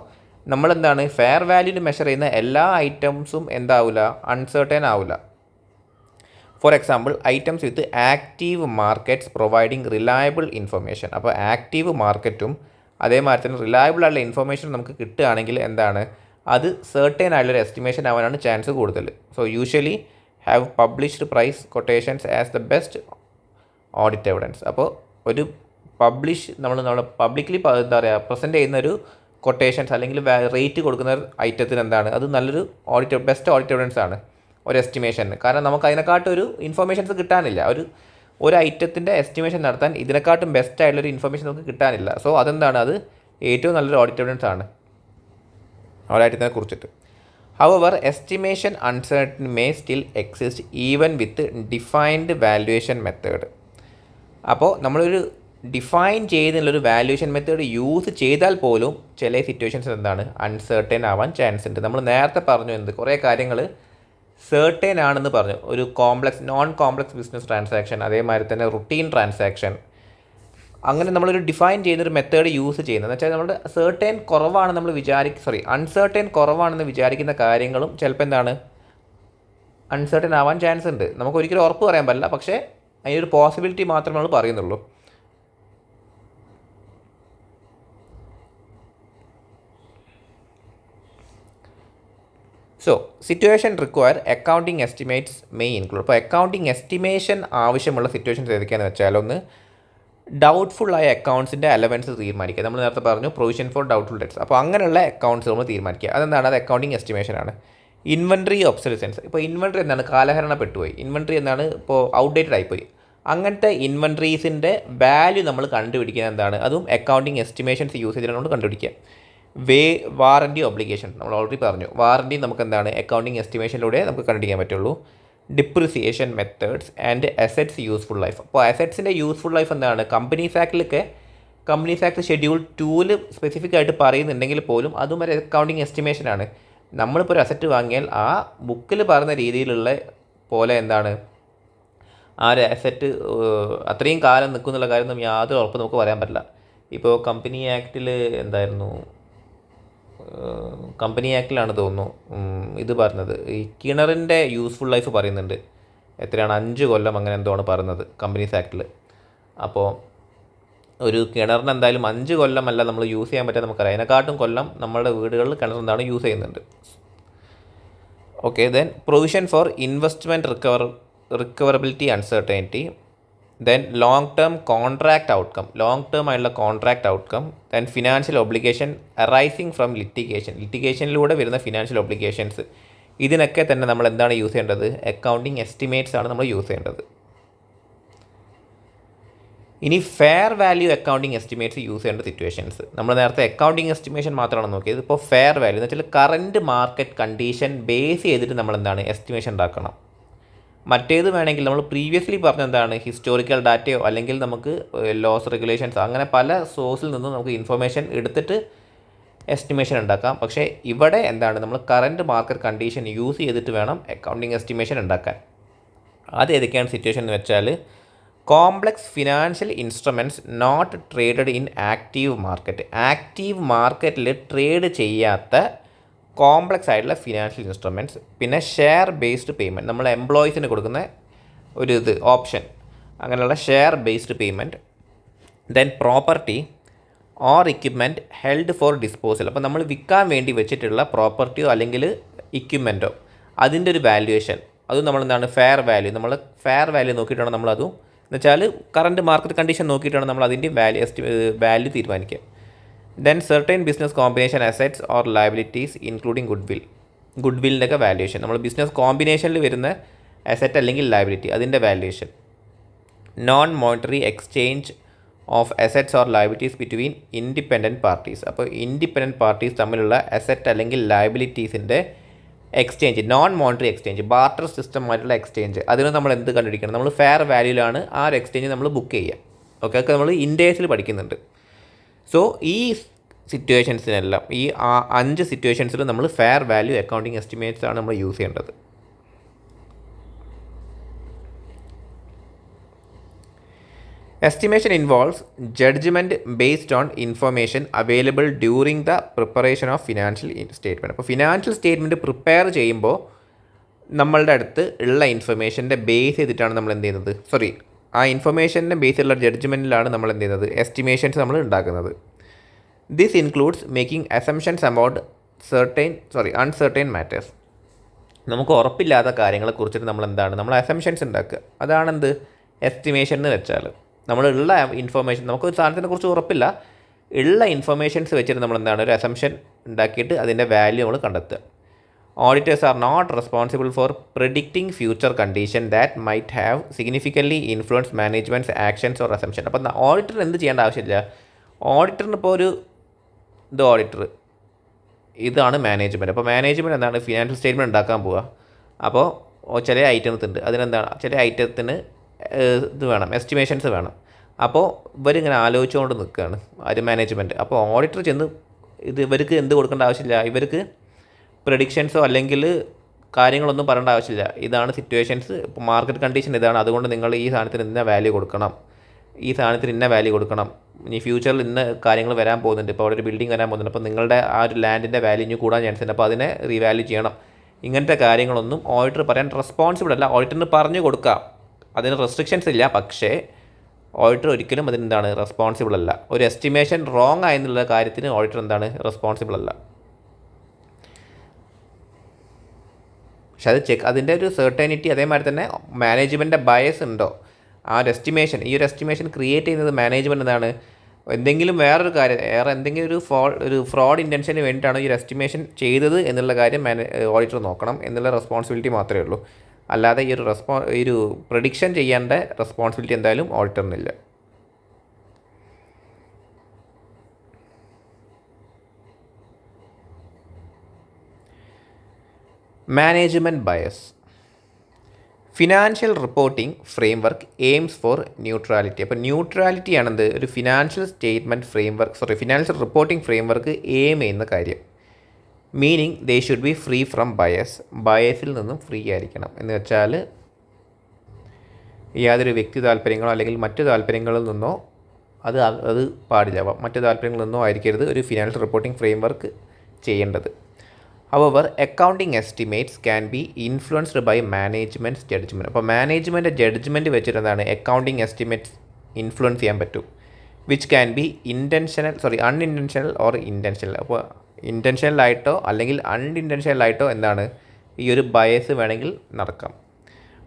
നമ്മളെന്താണ് ഫെയർ വാല്യൂവിൽ മെഷർ ചെയ്യുന്ന എല്ലാ ഐറ്റംസും എന്താവില്ല അൺസർട്ടൻ ആവില്ല. For example items with active markets providing reliable information. അപ്പോൾ ആക്റ്റീവ് മാർക്കറ്റും അതേമാതിരി തന്നെ റിലയബിൾ ആയിട്ടുള്ള ഇൻഫർമേഷൻ നമുക്ക് കിട്ടുകയാണെങ്കിൽ എന്താണ് അത് സെർട്ടൈൻ ആയിട്ടുള്ളൊരു എസ്റ്റിമേഷൻ ആവാനാണ് ചാൻസ് കൂടുതൽ. So usually have published price quotations as the best audit evidence. അപ്പോൾ ഒരു നമ്മൾ പബ്ലിക്കലി എന്താ പറയുക പ്രസൻറ്റ് ചെയ്യുന്നൊരു കൊട്ടേഷൻസ് അല്ലെങ്കിൽ റേറ്റ് കൊടുക്കുന്ന ഐറ്റത്തിന് എന്താണ് അത് നല്ലൊരു ബെസ്റ്റ് ഓഡിറ്റ് എവിഡൻസ് ആണ് ഒരു എസ്റ്റിമേഷന്. കാരണം നമുക്ക് അതിനെക്കാട്ടൊരു ഇൻഫർമേഷൻസ് കിട്ടാനില്ല. ഒരു ഐറ്റത്തിൻ്റെ എസ്റ്റിമേഷൻ നടത്താൻ ഇതിനെക്കാട്ടും ബെസ്റ്റ് ആയിട്ടുള്ളൊരു ഇൻഫർമേഷൻ നമുക്ക് കിട്ടാനില്ല. സോ അതെന്താണ് അത് ഏറ്റവും നല്ലൊരു ഓഡിറ്റ് എവിഡൻസ് ആണ് ഒരൈറ്റത്തിനെ കുറിച്ചിട്ട്. However estimation uncertain may still exist even with defined valuation method. അപ്പോൾ നമ്മളൊരു ഡിഫൈൻ ചെയ്തുള്ളൊരു വാല്യൂഷൻ മെത്തേഡ് യൂസ് ചെയ്താൽ പോലും ചില സിറ്റുവേഷൻസ് എന്താണ് അൺസേർട്ടൻ ആവാൻ ചാൻസ് ഉണ്ട്. നമ്മൾ നേരത്തെ പറഞ്ഞു എന്ത് കുറേ കാര്യങ്ങൾ സേർട്ടൻ ആണെന്ന് പറഞ്ഞു. ഒരു നോൺ കോംപ്ലക്സ് ബിസിനസ് ട്രാൻസാക്ഷൻ, അതേമാതിരി തന്നെ റുട്ടീൻ ട്രാൻസാക്ഷൻ, അങ്ങനെ നമ്മളൊരു ഡിഫൈൻ ചെയ്യുന്നൊരു മെത്തേഡ് യൂസ് ചെയ്യുന്നത് വെച്ചാൽ നമ്മുടെ അൺസേർട്ടൻ കുറവാണെന്ന് വിചാരിക്കുന്ന കാര്യങ്ങളും ചിലപ്പോൾ എന്താണ് അൺസേർട്ടൻ ആവാൻ ചാൻസ് ഉണ്ട്. നമുക്ക് ഒരിക്കലും ഉറപ്പ് പറയാൻ പറ്റില്ല, പക്ഷേ അതിനൊരു പോസിബിലിറ്റി മാത്രമേ നമ്മൾ പറയുന്നുള്ളൂ. So situation require accounting estimates May include. അപ്പോൾ അക്കൗണ്ടിങ് എസ്റ്റിമേഷൻ ആവശ്യമുള്ള സിറ്റുവേഷൻസ് ഏതൊക്കെയാണെന്ന് വെച്ചാൽ, ഒന്ന് ഡൗട്ട്ഫുള്ളായ അക്കൗണ്ട്സിൻ്റെ അലവൻസ് തീരുമാനിക്കുക. നമ്മൾ നേരത്തെ പറഞ്ഞു പ്രൊവിഷൻ ഫോർ ഡൗട്ട്ഫുൾ ഡെറ്റ്സ്. അപ്പോൾ അങ്ങനെയുള്ള അക്കൗണ്ട്സ് നമ്മൾ തീരുമാനിക്കുക. അതെന്താണ്? അത് അക്കൗണ്ടിങ് എസ്റ്റിമേഷനാണ്. ഇൻവെൻട്രി ഒബ്സൊലസൻസ്. ഇപ്പോൾ ഇൻവെൻട്രി എന്താണ്? കാലഹരണപ്പെട്ടുപോയി. ഇൻവെൻട്രി എന്താണ്? ഇപ്പോൾ ഔട്ട്ഡേറ്റഡ് ആയിപ്പോയി. അങ്ങനത്തെ ഇൻവെൻട്രീസിൻ്റെ വാല്യൂ നമ്മൾ കണ്ടുപിടിക്കുന്നത് എന്താണ്? അതും അക്കൗണ്ടിങ് എസ്റ്റിമേഷൻസ് യൂസ് ചെയ്തിട്ടാണ് കണ്ടുപിടിക്കുക. വാറൻറ്റി ഒബ്ലിഗേഷൻ നമ്മൾ ഓൾറെഡി പറഞ്ഞു. വാറൻറ്റി നമുക്ക് എന്താണ് അക്കൗണ്ടിങ് എസ്റ്റിമേഷനിലൂടെ നമുക്ക് കണ്ടുപിടിക്കാൻ പറ്റുള്ളൂ. Depreciation methods and assets useful life. അപ്പോൾ അസറ്റ്സിൻ്റെ യൂസ്ഫുൾ ലൈഫ് എന്താണ്? കമ്പനീസ് ആക്ട് ഷെഡ്യൂൾ 2 സ്പെസിഫിക് ആയിട്ട് പറയുന്നുണ്ടെങ്കിൽ പോലും അതും ഒരു അക്കൗണ്ടിങ് എസ്റ്റിമേഷനാണ്. നമ്മളിപ്പോൾ ഒരു അസറ്റ് വാങ്ങിയാൽ ആ ബുക്കിൽ പറയുന്ന രീതിയിലുള്ള പോലെ എന്താണ് ആ ഒരു അസറ്റ് അത്രയും കാലം നിൽക്കും എന്നുള്ള കാര്യം യാതൊരു ഉറപ്പ് നമുക്ക് പറയാൻ പറ്റില്ല. ഇപ്പോൾ കമ്പനി ആക്ടിലാണ് തോന്നുന്നു ഇത് പറഞ്ഞത്, ഈ കിണറിൻ്റെ യൂസ്ഫുൾ ലൈഫ് പറയുന്നുണ്ട്. എത്രയാണ്? 5 കൊല്ലം അങ്ങനെ എന്തോ ആണ് പറയുന്നത് കമ്പനീസ് ആക്ടിൽ. അപ്പോൾ ഒരു കിണറിന് എന്തായാലും 5 കൊല്ലമല്ല നമ്മൾ യൂസ് ചെയ്യാൻ പറ്റാൻ നമുക്കറിയാം. അതിനെക്കാട്ടും കൊല്ലം നമ്മുടെ വീടുകളിൽ കിണർ എന്താണ് യൂസ് ചെയ്യുന്നുണ്ട്. Okay, then provision for investment recoverability uncertainty, then long term ആയിട്ടുള്ള contract outcome, then financial obligation arising from ലിറ്റിഗേഷനിലൂടെ വരുന്ന ഫിനാൻഷ്യൽ ഒബ്ലിഗേഷൻസ്. ഇതിനൊക്കെ തന്നെ നമ്മൾ എന്താണ് യൂസ് ചെയ്യേണ്ടത്? അക്കൗണ്ടിങ് എസ്റ്റിമേറ്റ്സ് ആണ് നമ്മൾ യൂസ് ചെയ്യേണ്ടത്. ഇനി fair value accounting estimates use ചെയ്യേണ്ട സിറ്റുവേഷൻസ്. നമ്മൾ നേരത്തെ അക്കൗണ്ടിങ് എസ്റ്റിമേഷൻ മാത്രമാണ് നോക്കിയത്. ഇപ്പോൾ ഫെയർ വാല്യൂ എന്ന് വെച്ചാൽ കറൻറ്റ് മാർക്കറ്റ് കണ്ടീഷൻ ബേസ് ചെയ്തിട്ട് നമ്മൾ എന്താണ് എസ്റ്റിമേഷൻ ഉണ്ടാക്കണം. മറ്റേത് വേണമെങ്കിൽ നമ്മൾ പ്രീവിയസ്ലി പറഞ്ഞ എന്താണ് ഹിസ്റ്റോറിക്കൽ ഡാറ്റയോ അല്ലെങ്കിൽ നമുക്ക് ലോസ് റെഗുലേഷൻസ് അങ്ങനെ പല സോഴ്സിൽ നിന്നും നമുക്ക് ഇൻഫർമേഷൻ എടുത്തിട്ട് എസ്റ്റിമേഷൻ ഉണ്ടാക്കാം. പക്ഷേ ഇവിടെ എന്താണ് നമ്മൾ കറൻറ്റ് മാർക്കറ്റ് കണ്ടീഷൻ യൂസ് ചെയ്തിട്ട് വേണം അക്കൗണ്ടിങ് എസ്റ്റിമേഷൻ ഉണ്ടാക്കാൻ. അത് ഏതൊക്കെയാണ് സിറ്റുവേഷൻ എന്ന് വെച്ചാൽ, complex financial instruments not traded in active മാർക്കറ്റിൽ ട്രേഡ് ചെയ്യാത്ത കോംപ്ലക്സ് ആയിട്ടുള്ള ഫിനാൻഷ്യൽ ഇൻസ്ട്രുമെൻറ്റ്സ്, പിന്നെ ഷെയർ ബേസ്ഡ് പേയ്മെൻറ്റ്, നമ്മൾ എംപ്ലോയീസിന് കൊടുക്കുന്ന ഒരു ഓപ്ഷൻ, അങ്ങനെയുള്ള share based payment, then property or equipment held for disposal. അപ്പോൾ നമ്മൾ വിൽക്കാൻ വേണ്ടി വെച്ചിട്ടുള്ള പ്രോപ്പർട്ടിയോ അല്ലെങ്കിൽ ഇക്വിപ്മെൻറ്റോ അതിൻ്റെ ഒരു വാല്യുവേഷൻ, അതും നമ്മൾ എന്താണ് ഫെയർ വാല്യൂ നോക്കിയിട്ടാണ് നമ്മളതും എന്ന് വെച്ചാൽ കറൻറ്റ് മാർക്കറ്റ് കണ്ടീഷൻ നോക്കിയിട്ടാണ് നമ്മൾ അതിൻ്റെ വാല്യൂ തീരുമാനിക്കുക. Then certain business combination assets or liabilities including ഗുഡ്വില്ലിൻ്റെ ഒക്കെ വാല്യുവേഷൻ, നമ്മൾ ബിസിനസ് കോമ്പിനേഷനിൽ വരുന്ന അസറ്റ് അല്ലെങ്കിൽ ലയബിലിറ്റി അതിൻ്റെ valuation. Non monetary exchange of assets or liabilities between independent parties. അപ്പോൾ ഇൻഡിപെൻഡൻറ്റ് പാർട്ടീസ് തമ്മിലുള്ള അസറ്റ് അല്ലെങ്കിൽ ലയബിലിറ്റീസിൻ്റെ exchange, non monetary exchange, barter സിസ്റ്റമായിട്ടുള്ള എക്സ്ചേഞ്ച്, അതിന് നമ്മൾ എന്ത് കണ്ടുപിടിക്കണം? നമ്മൾ ഫെയർ വാല്യൂലാണ് ആ ഒരു എക്സ്ചേഞ്ച് നമ്മൾ ബുക്ക് ചെയ്യുക. ഓക്കെ, അതൊക്കെ നമ്മൾ ഇൻഡേഴ്സിൽ പഠിക്കുന്നുണ്ട്. സോ ഈ സിറ്റുവേഷൻസിനെല്ലാം ഈ 5 സിറ്റുവേഷൻസിൽ നമ്മൾ ഫെയർ വാല്യൂ അക്കൗണ്ടിങ് എസ്റ്റിമേറ്റ്സ് ആണ് നമ്മൾ യൂസ് ചെയ്യേണ്ടത്. Estimation involves judgment based on information available during the preparation of financial statement. അപ്പോൾ ഫിനാൻഷ്യൽ സ്റ്റേറ്റ്മെൻറ്റ് പ്രിപ്പയർ ചെയ്യുമ്പോൾ നമ്മളുടെ അടുത്ത് ഉള്ള ഇൻഫർമേഷൻ്റെ ബേസ് ചെയ്തിട്ടാണ് നമ്മൾ എന്ത് ചെയ്യുന്നത്, ആ ഇൻഫർമേഷൻ്റെ ബേസിലുള്ള ജഡ്ജ്മെൻറ്റിലാണ് നമ്മൾ എന്ത് ചെയ്യുന്നത്, എസ്റ്റിമേഷൻസ് നമ്മൾ ഉണ്ടാക്കുന്നത്. This includes making assumptions about uncertain matters. നമുക്ക് ഉറപ്പില്ലാത്ത കാര്യങ്ങളെക്കുറിച്ചിട്ട് നമ്മൾ അസംഷൻസ് ഉണ്ടാക്കുക. അതാണെന്ത് എസ്റ്റിമേഷൻ എന്ന് വെച്ചാൽ. നമ്മളുള്ള ഇൻഫർമേഷൻ, നമുക്കൊരു സാധനത്തിനെ കുറിച്ച് ഉറപ്പില്ല, ഉള്ള ഇൻഫർമേഷൻസ് വെച്ചിട്ട് ഒരു അസംഷൻ ഉണ്ടാക്കിയിട്ട് അതിൻ്റെ വാല്യൂ നമ്മൾ കണ്ടെത്തുക. Auditors are not responsible for predicting future condition that might have significantly influence management's actions or assumption. അപ്പോൾ ഓഡിറ്റർ എന്ത് ചെയ്യേണ്ട ആവശ്യമില്ല. ഓഡിറ്ററിന് ഇപ്പോൾ ഓഡിറ്റർ, ഇതാണ് മാനേജ്മെൻറ്റ്. അപ്പോൾ മാനേജ്മെൻറ്റ് എന്താണ് ഫിനാൻഷ്യൽ സ്റ്റേറ്റ്മെൻറ്റ് ഉണ്ടാക്കാൻ പോവുക. അപ്പോൾ ചില ഐറ്റംസ് ഉണ്ട്, ചില ഐറ്റത്തിന് വേണം, എസ്റ്റിമേഷൻസ് വേണം. അപ്പോൾ ഇവരിങ്ങനെ ആലോചിച്ചുകൊണ്ട് നിൽക്കുകയാണ് ആര് മാനേജ്മെൻറ്റ്. അപ്പോൾ ഓഡിറ്റർ ചെന്ന് ഇവർക്ക് എന്ത് കൊടുക്കേണ്ട ആവശ്യമില്ല, ഇവർക്ക് പ്രഡിക്ഷൻസോ അല്ലെങ്കിൽ കാര്യങ്ങളൊന്നും പറയേണ്ട ആവശ്യമില്ല. ഇതാണ് സിറ്റുവേഷൻസ്, ഇപ്പോൾ മാർക്കറ്റ് കണ്ടീഷൻ ഇതാണ്, അതുകൊണ്ട് നിങ്ങൾ ഈ സാധനത്തിന് ഇന്ന വാല്യൂ കൊടുക്കണം, ഈ സാധനത്തിന് ഇന്ന വാല്യൂ കൊടുക്കണം, ഇനി ഫ്യൂച്ചറിൽ ഇന്ന കാര്യങ്ങൾ വരാൻ പോകുന്നുണ്ട്, ഇപ്പോൾ അവിടെ ഒരു ബിൽഡിംഗ് വരാൻ പോകുന്നുണ്ട്, അപ്പോൾ നിങ്ങളുടെ ആ ഒരു ലാൻഡിൻ്റെ വാല്യൂ ഇനി കൂടാൻ ചാൻസ് ഉണ്ട്, അപ്പോൾ അതിനെ റീവാല്യൂ ചെയ്യണം. ഇങ്ങനത്തെ കാര്യങ്ങളൊന്നും ഓഡിറ്റർ പറയാൻ റെസ്പോൺസിബിൾ അല്ല. ഓഡിറ്ററിന് പറഞ്ഞു കൊടുക്കാം, അതിന് റെസ്ട്രിക്ഷൻസ് ഇല്ല, പക്ഷേ ഓഡിറ്റർ ഒരിക്കലും അതിനെന്താണ് റെസ്പോൺസിബിൾ അല്ല. ഒരു എസ്റ്റിമേഷൻ റോങ് ആയെന്നുള്ള കാര്യത്തിന് ഓഡിറ്റർ എന്താണ് റെസ്പോൺസിബിൾ അല്ല. പക്ഷെ അത് അതിൻ്റെ ഒരു സെർട്ടനിറ്റി, അതേമാതിരി തന്നെ മാനേജ്മെൻറ്റിൻ്റെ ബയസ് ഉണ്ടോ, ആ ഒരു എസ്റ്റിമേഷൻ, ഈ ഒരു എസ്റ്റിമേഷൻ ക്രിയേറ്റ് ചെയ്യുന്നത് മാനേജ്മെൻറ്റ് എന്താണ്, എന്തെങ്കിലും വേറൊരു കാര്യം എന്തെങ്കിലും ഒരു ഫ്രോഡ് ഇൻറ്റൻഷന് വേണ്ടിയിട്ടാണ് ഈ ഒരു എസ്റ്റിമേഷൻ ചെയ്തത് എന്നുള്ള കാര്യം ഓഡിറ്റർ നോക്കണം എന്നുള്ള റെസ്പോൺസിബിലിറ്റി മാത്രമേ ഉള്ളൂ. അല്ലാതെ ഈ ഒരു പ്രഡിക്ഷൻ ചെയ്യേണ്ട റെസ്പോൺസിബിലിറ്റി എന്തായാലും ഓഡിറ്ററിനില്ല. Management bias. Financial reporting framework aims for neutrality. അപ്പോൾ ന്യൂട്രാലിറ്റി ആണെന്ത് ഒരു financial financial reporting framework aim ചെയ്യുന്ന കാര്യം. Meaning they should be free from ബയസിൽ നിന്നും ഫ്രീ ആയിരിക്കണം. എന്ന് വെച്ചാൽ യാതൊരു വ്യക്തി താല്പര്യങ്ങളോ അല്ലെങ്കിൽ മറ്റു താല്പര്യങ്ങളിൽ നിന്നോ അത് പാടില്ല. മറ്റു താല്പര്യങ്ങളിൽ നിന്നോ ആയിരിക്കരുത് ഒരു ഫിനാൻഷ്യൽ റിപ്പോർട്ടിംഗ് ഫ്രെയിംവർക്ക് ചെയ്യേണ്ടത്. However, accounting estimates can be influenced by management's judgment. അപ്പോൾ മാനേജ്മെൻറ്റ് ജഡ്ജ്മെൻറ്റ് വെച്ചിട്ട് എന്താണ് അക്കൗണ്ടിങ് എസ്റ്റിമേറ്റ്സ് ഇൻഫ്ലുവൻസ് ചെയ്യാൻ പറ്റും. Which can be unintentional or intentional. അപ്പോൾ ഇൻറ്റൻഷനലായിട്ടോ അല്ലെങ്കിൽ അൺഇൻറ്റൻഷനലായിട്ടോ എന്താണ് ഈ ഒരു ബയസ് വേണമെങ്കിൽ നടക്കാം.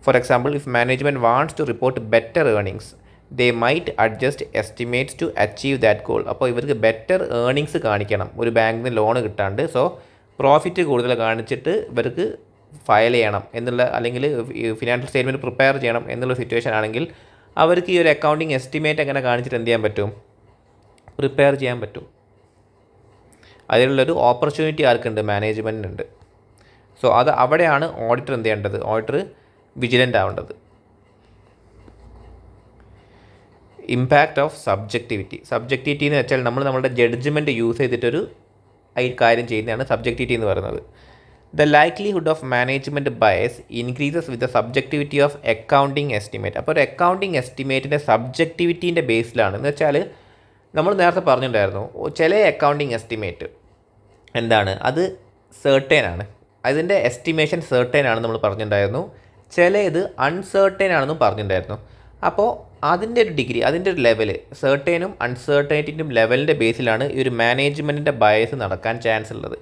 For example, if management wants to report better earnings they might adjust estimates to achieve that goal. അപ്പോൾ ഇവർക്ക് ബെറ്റർ ഏർണിങ്സ് കാണിക്കണം ഒരു ബാങ്കിൽ നിന്ന് ലോൺ കിട്ടാണ്ട്. സോ പ്രോഫിറ്റ് കൂടുതൽ കാണിച്ചിട്ട് ഇവർക്ക് ഫയൽ ചെയ്യണം എന്നുള്ള, അല്ലെങ്കിൽ ഫിനാൻഷ്യൽ സ്റ്റേറ്റ്മെൻറ്റ് പ്രിപ്പയർ ചെയ്യണം എന്നുള്ള സിറ്റുവേഷൻ ആണെങ്കിൽ അവർക്ക് ഈ ഒരു അക്കൗണ്ടിങ് എസ്റ്റിമേറ്റ് എങ്ങനെ കാണിച്ചിട്ട് എന്ത് ചെയ്യാൻ പറ്റും, പ്രിപ്പയർ ചെയ്യാൻ പറ്റും. അതിനുള്ളൊരു ഓപ്പർച്യൂണിറ്റി ആർക്കുണ്ട്, മാനേജ്മെൻറ്റിനുണ്ട്. സോ അവിടെയാണ് ഓഡിറ്റർ എന്ത് ചെയ്യേണ്ടത്, ഓഡിറ്റർ വിജിലൻ്റ് ആവേണ്ടത്. ഇമ്പാക്റ്റ് ഓഫ് സബ്ജക്റ്റിവിറ്റി എന്ന് വെച്ചാൽ നമ്മളുടെ ജഡ്ജ്മെൻറ്റ് യൂസ് ചെയ്തിട്ടൊരു ഈ കാര്യം ചെയ്യുന്നതാണ് സബ്ജക്റ്റിവിറ്റി എന്ന് പറയുന്നത്. The likelihood of management bias increases with the subjectivity of accounting estimate. അപ്പോൾ ഒരു അക്കൗണ്ടിങ് എസ്റ്റിമേറ്റിൻ്റെ സബ്ജക്റ്റിവിറ്റീൻ്റെ ബേസിലാണ്. എന്ന് വെച്ചാൽ നമ്മൾ നേരത്തെ പറഞ്ഞിട്ടുണ്ടായിരുന്നു ചില അക്കൗണ്ടിങ് എസ്റ്റിമേറ്റ് എന്താണ് അത് സെർട്ടേൺ ആണ്, അതിൻ്റെ എസ്റ്റിമേഷൻ സെർട്ടേൺ ആണെന്ന് നമ്മൾ പറഞ്ഞിട്ടുണ്ടായിരുന്നു. ഇത് അൺസെർട്ടേൺ ആണെന്നും പറഞ്ഞിട്ടുണ്ടായിരുന്നു. അപ്പോൾ അതിൻ്റെ ഒരു ഡിഗ്രി, അതിൻ്റെ ഒരു ലെവൽ, സെർട്ടേനും അൺസെർട്ടേണിറ്റിൻ്റെയും ലെവലിൻ്റെ ബേസിലാണ് ഈ ഒരു മാനേജ്മെൻറ്റിൻ്റെ ബയസ് നടക്കാൻ ചാൻസ് ഉള്ളത്.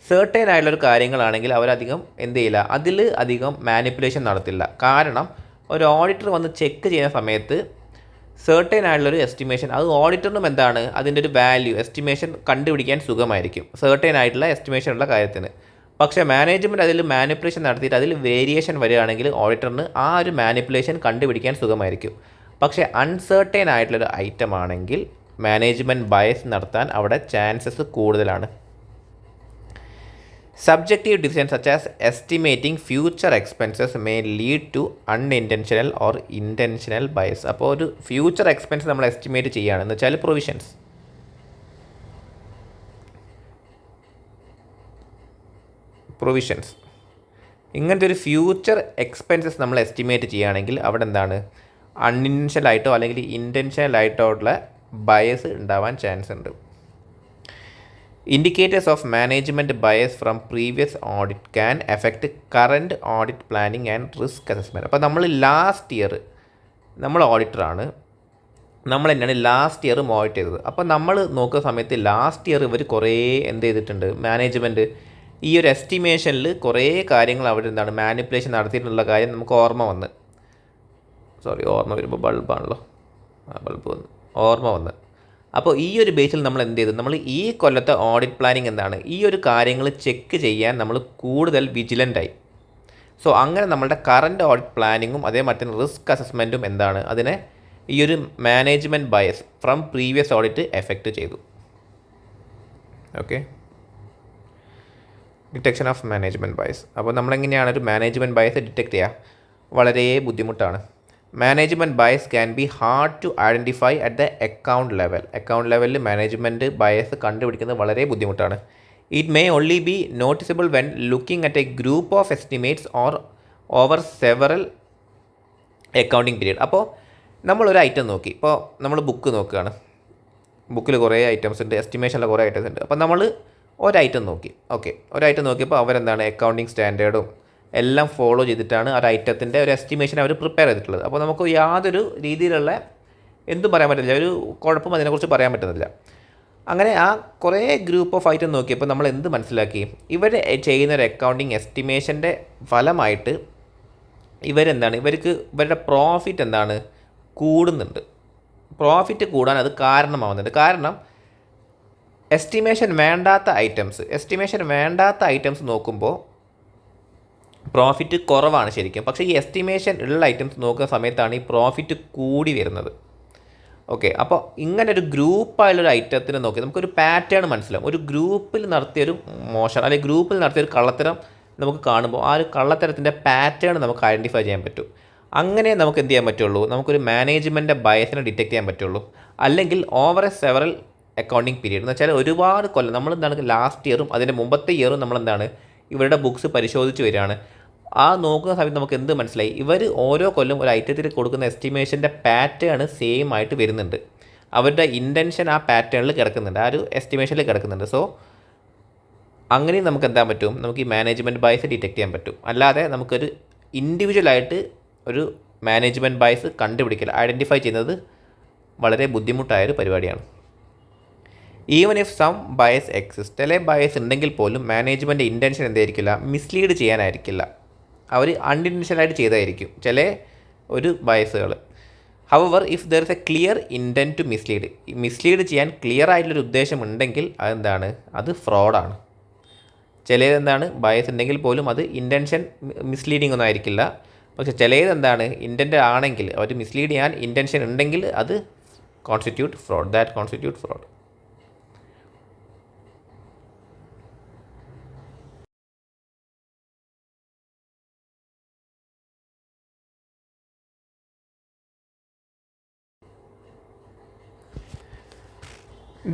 സെർട്ടേൺ ആയിട്ടുള്ളൊരു കാര്യങ്ങളാണെങ്കിൽ അവരധികം എന്ത് ചെയ്യില്ല, അതിൽ അധികം മാനിപ്പുലേഷൻ നടത്തില്ല. കാരണം ഒരു ഓഡിറ്റർ വന്ന് ചെക്ക് ചെയ്യുന്ന സമയത്ത് സെർട്ടേൺ ആയിട്ടുള്ളൊരു എസ്റ്റിമേഷൻ അത് ഓഡിറ്ററിനും എന്താണ് അതിൻ്റെ ഒരു വാല്യൂ എസ്റ്റിമേഷൻ കണ്ടുപിടിക്കാൻ സുഖമായിരിക്കും സെർട്ടേൺ ആയിട്ടുള്ള എസ്റ്റിമേഷനുള്ള കാര്യത്തിന്. പക്ഷേ മാനേജ്മെൻറ്റ് അതിൽ മാനിപ്പുലേഷൻ നടത്തിയിട്ട് അതിൽ വേരിയേഷൻ വരികയാണെങ്കിൽ ഓഡിറ്ററിന് ആ ഒരു മാനിപ്പുലേഷൻ കണ്ടുപിടിക്കാൻ സുഖമായിരിക്കും. പക്ഷേ അൺസെർട്ടേൺ ആയിട്ടുള്ളൊരു ഐറ്റം ആണെങ്കിൽ മാനേജ്മെൻറ്റ് ബയസ് നടത്താൻ അവിടെ ചാൻസസ് കൂടുതലാണ്. Subjective decision such as estimating future expenses may lead to unintentional or intentional bias. അപ്പോൾ ഒരു ഫ്യൂച്ചർ എക്സ്പെൻസ് നമ്മൾ എസ്റ്റിമേറ്റ് ചെയ്യുകയാണെന്ന് വെച്ചാൽ പ്രൊവിഷൻസ് ഇങ്ങനത്തെ ഒരു ഫ്യൂച്ചർ എക്സ്പെൻസസ് നമ്മൾ എസ്റ്റിമേറ്റ് ചെയ്യുകയാണെങ്കിൽ അവിടെ എന്താണ് അൺഇൻറ്റൻഷനലായിട്ടോ അല്ലെങ്കിൽ ഇൻറ്റൻഷനലായിട്ടോ ഉള്ള ബയസ് ഉണ്ടാവാൻ ചാൻസ് ഉണ്ട്. Indicators of management bias from previous audit can effect current audit planning and risk assessment. അപ്പോൾ നമ്മൾ ലാസ്റ്റ് ഇയർ നമ്മൾ ഓഡിറ്ററാണ്, നമ്മൾ തന്നെയാണ് ലാസ്റ്റ് ഇയറും ഓഡിറ്റ് ചെയ്തത്. അപ്പോൾ നമ്മൾ നോക്കുന്ന സമയത്ത് ലാസ്റ്റ് ഇയർ ഇവർ കുറേ എന്ത് ചെയ്തിട്ടുണ്ട്, മാനേജ്മെൻറ്റ് ഈ ഒരു എസ്റ്റിമേഷനിൽ കുറേ കാര്യങ്ങൾ അവിടെ എന്താണ് മാനിപ്പുലേഷൻ നടത്തിയിട്ടുള്ള കാര്യം നമുക്ക് ഓർമ്മ വരുമ്പോൾ ഓർമ്മ വന്ന്. അപ്പോൾ ഈ ഒരു ബേസിൽ നമ്മൾ എന്ത് ചെയ്തു, നമ്മൾ ഈ കൊല്ലത്തെ ഓഡിറ്റ് പ്ലാനിങ് എന്താണ് ഈ ഒരു കാര്യങ്ങൾ ചെക്ക് ചെയ്യാൻ നമ്മൾ കൂടുതൽ വിജിലൻ്റായി. സോ അങ്ങനെ നമ്മളുടെ കറൻറ്റ് ഓഡിറ്റ് പ്ലാനിങ്ങും അതേമാതിരി റിസ്ക് അസസ്മെൻറ്റും എന്താണ് അതിനെ ഈ ഒരു management bias from previous audit effect ചെയ്തു. Okay, detection of management bias. അപ്പോൾ നമ്മളെങ്ങനെയാണ് ഒരു മാനേജ്മെൻറ്റ് ബയസ് ഡിറ്റക്റ്റ് ചെയ്യുക, വളരെ ബുദ്ധിമുട്ടാണ്. Management bias can be hard to identify at the account level. Account ലെവലിൽ മാനേജ്മെൻറ്റ് ബയസ് കണ്ടുപിടിക്കുന്നത് വളരെ ബുദ്ധിമുട്ടാണ്. It may only be noticeable when looking at a group of estimates or over several accounting period. അപ്പോൾ നമ്മളൊരു ഐറ്റം നോക്കി, ഇപ്പോൾ നമ്മൾ ബുക്ക് നോക്കുകയാണ്, ബുക്കിൽ കുറേ ഐറ്റംസ് ഉണ്ട്, എസ്റ്റിമേഷനിലെ കുറേ ഐറ്റംസ് ഉണ്ട്. അപ്പോൾ നമ്മൾ ഒരൈറ്റം നോക്കി, ഓക്കെ, ഒരൈറ്റം നോക്കിയപ്പോൾ അവരെന്താണ് അക്കൗണ്ടിങ് സ്റ്റാൻഡേർഡും എല്ലാം ഫോളോ ചെയ്തിട്ടാണ് ആ ഐറ്റത്തിൻ്റെ ഒരു എസ്റ്റിമേഷൻ അവർ പ്രിപ്പയർ ചെയ്തിട്ടുള്ളത്. അപ്പോൾ നമുക്ക് യാതൊരു രീതിയിലുള്ള എന്തും പറയാൻ പറ്റില്ല, ഒരു കുഴപ്പം അതിനെക്കുറിച്ച് പറയാൻ പറ്റുന്നില്ല. അങ്ങനെ ആ കുറേ ഗ്രൂപ്പ് ഓഫ് ഐറ്റം നോക്കിയപ്പോൾ നമ്മൾ എന്ത് മനസ്സിലാക്കി, ഇവർ ചെയ്യുന്ന ഒരു അക്കൗണ്ടിങ് എസ്റ്റിമേഷൻ്റെ ഫലമായിട്ട് ഇവർക്ക് ഇവരുടെ പ്രോഫിറ്റ് കൂടുന്നുണ്ട്. പ്രോഫിറ്റ് കൂടാൻ അത് കാരണമാവുന്നുണ്ട്. കാരണം എസ്റ്റിമേഷൻ വേണ്ടാത്ത ഐറ്റംസ് നോക്കുമ്പോൾ പ്രോഫിറ്റ് കുറവാണ് ശരിക്കും. പക്ഷേ ഈ എസ്റ്റിമേഷൻ ഉള്ള ഐറ്റംസ് നോക്കുന്ന സമയത്താണ് ഈ പ്രോഫിറ്റ് കൂടി വരുന്നത്. ഓക്കെ, അപ്പോൾ ഇങ്ങനെ ഒരു ഗ്രൂപ്പായുള്ളൊരു ഐറ്റത്തിന് നോക്കി നമുക്കൊരു പാറ്റേൺ മനസ്സിലാവും. ഒരു ഗ്രൂപ്പിൽ നടത്തിയൊരു മോശം അല്ലെങ്കിൽ ഗ്രൂപ്പിൽ നടത്തിയൊരു കള്ളത്തരം നമുക്ക് കാണുമ്പോൾ ആ ഒരു കള്ളത്തരത്തിൻ്റെ പാറ്റേൺ നമുക്ക് ഐഡൻറ്റിഫൈ ചെയ്യാൻ പറ്റും. അങ്ങനെ നമുക്ക് എന്ത് ചെയ്യാൻ പറ്റുള്ളൂ, നമുക്കൊരു മാനേജ്മെൻറ്റ് ബയസിനെ ഡിറ്റക്ട് ചെയ്യാൻ പറ്റുള്ളൂ. അല്ലെങ്കിൽ over A several accounting period എന്ന് വെച്ചാൽ ഒരുപാട് കൊല്ലം നമ്മൾ ലാസ്റ്റ് ഇയറും അതിൻ്റെ മുമ്പത്തെ ഇയറും ഇവരുടെ ബുക്സ് പരിശോധിച്ച് വരികയാണ്. ആ നോക്കുന്ന സമയത്ത് നമുക്ക് എന്ത് മനസ്സിലായി, ഇവർ ഓരോ കൊല്ലം ഒരു ഐറ്റത്തിൽ കൊടുക്കുന്ന എസ്റ്റിമേഷൻ്റെ പാറ്റേൺ സെയിം ആയിട്ട് വരുന്നുണ്ട്. അവരുടെ ഇൻറ്റൻഷൻ ആ പാറ്റേണിൽ കിടക്കുന്നുണ്ട്, ആ ഒരു എസ്റ്റിമേഷനിൽ കിടക്കുന്നുണ്ട്. സോ അങ്ങനെയും നമുക്ക് എന്താ പറ്റും, നമുക്ക് ഈ മാനേജ്മെൻറ്റ് ബയസ് ഡിറ്റക്ട് ചെയ്യാൻ പറ്റും. അല്ലാതെ നമുക്കൊരു ഇൻഡിവിജ്വലായിട്ട് ഒരു മാനേജ്മെൻറ്റ് ബയസ് കണ്ടുപിടിക്കൽ ഐഡൻറ്റിഫൈ ചെയ്യുന്നത് വളരെ ബുദ്ധിമുട്ടായൊരു പരിപാടിയാണ്. Even if some bias exist, ചില ബയസ് ഉണ്ടെങ്കിൽ പോലും മാനേജ്മെൻറ്റ് ഇൻറ്റൻഷൻ എന്തായിരിക്കില്ല, മിസ്ലീഡ് ചെയ്യാനായിരിക്കില്ല, അവർ അൺഇൻറ്റൻഷനായിട്ട് ചെയ്തായിരിക്കും ചില ഒരു ബയസുകൾ. However if there is a clear intent to mislead ചെയ്യാൻ ക്ലിയർ ആയിട്ടുള്ളൊരു ഉദ്ദേശം ഉണ്ടെങ്കിൽ അത് ഫ്രോഡാണ്. ബയസ് ഉണ്ടെങ്കിൽ പോലും അത് ഇൻറ്റൻഷൻ മിസ്ലീഡിംഗ് ഒന്നും ആയിരിക്കില്ല. പക്ഷേ ഇൻറ്റൻറ്റ് ആണെങ്കിൽ അവർ മിസ്ലീഡ് ചെയ്യാൻ ഇൻറ്റൻഷൻ ഉണ്ടെങ്കിൽ അത് constitute fraud.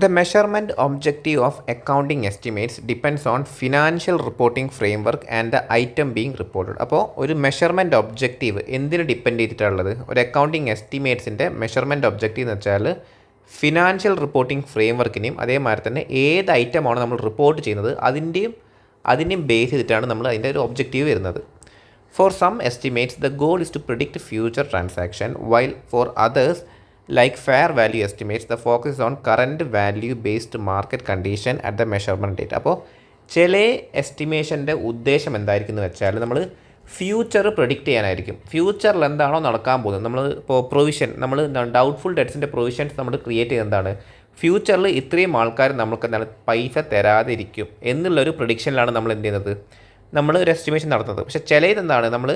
The measurement objective of accounting estimates depends on financial reporting framework and the item being reported. അപ്പോൾ ഒരു മെഷർമെൻറ്റ് ഒബ്ജക്റ്റീവ് എന്തിന് ഡിപ്പെൻഡ് ചെയ്തിട്ടുള്ളത്, ഒരു അക്കൗണ്ടിങ് എസ്റ്റിമേറ്റ്സിൻ്റെ മെഷർമെൻറ്റ് ഒബ്ജക്റ്റീവ് എന്ന് വെച്ചാൽ ഫിനാൻഷ്യൽ റിപ്പോർട്ടിംഗ് ഫ്രെയിംവർക്കിനെയും അതേമാതിരി തന്നെ ഏത് ഐറ്റമാണ് നമ്മൾ റിപ്പോർട്ട് ചെയ്യുന്നത് അതിൻ്റെയും ബേസ് ചെയ്തിട്ടാണ് നമ്മൾ അതിൻ്റെ ഒരു ഒബ്ജക്റ്റീവ് വരുന്നത്. For some estimates the goal is to predict future transaction, while for others like fair value estimates the focus is on current value based market condition at the measurement date. അപ്പോൾ ചില എസ്റ്റിമേഷൻ്റെ ഉദ്ദേശം എന്തായിരിക്കും എന്ന് വെച്ചാൽ നമ്മൾ ഫ്യൂച്ചർ പ്രൊഡിക്റ്റ് ചെയ്യാനായിരിക്കും. ഫ്യൂച്ചറിൽ എന്താണോ നടക്കാൻ പോകുന്നത്, നമ്മൾ ഇപ്പോൾ നമ്മൾ ഡൗട്ട്ഫുൾ ഡെറ്റ്സിൻ്റെ പ്രൊവിഷൻസ് നമ്മൾ ക്രിയേറ്റ് ചെയ്യുന്നതാണ്. ഫ്യൂച്ചറിൽ ഇത്രയും ആൾക്കാർ നമുക്ക് പൈസ തരാതിരിക്കും എന്നുള്ളൊരു പ്രൊഡിക്ഷനിലാണ് നമ്മൾ എന്ത് ചെയ്യുന്നത്, നമ്മൾ ഒരു എസ്റ്റിമേഷൻ നടത്തുന്നത്. പക്ഷേ ചിലത് നമ്മൾ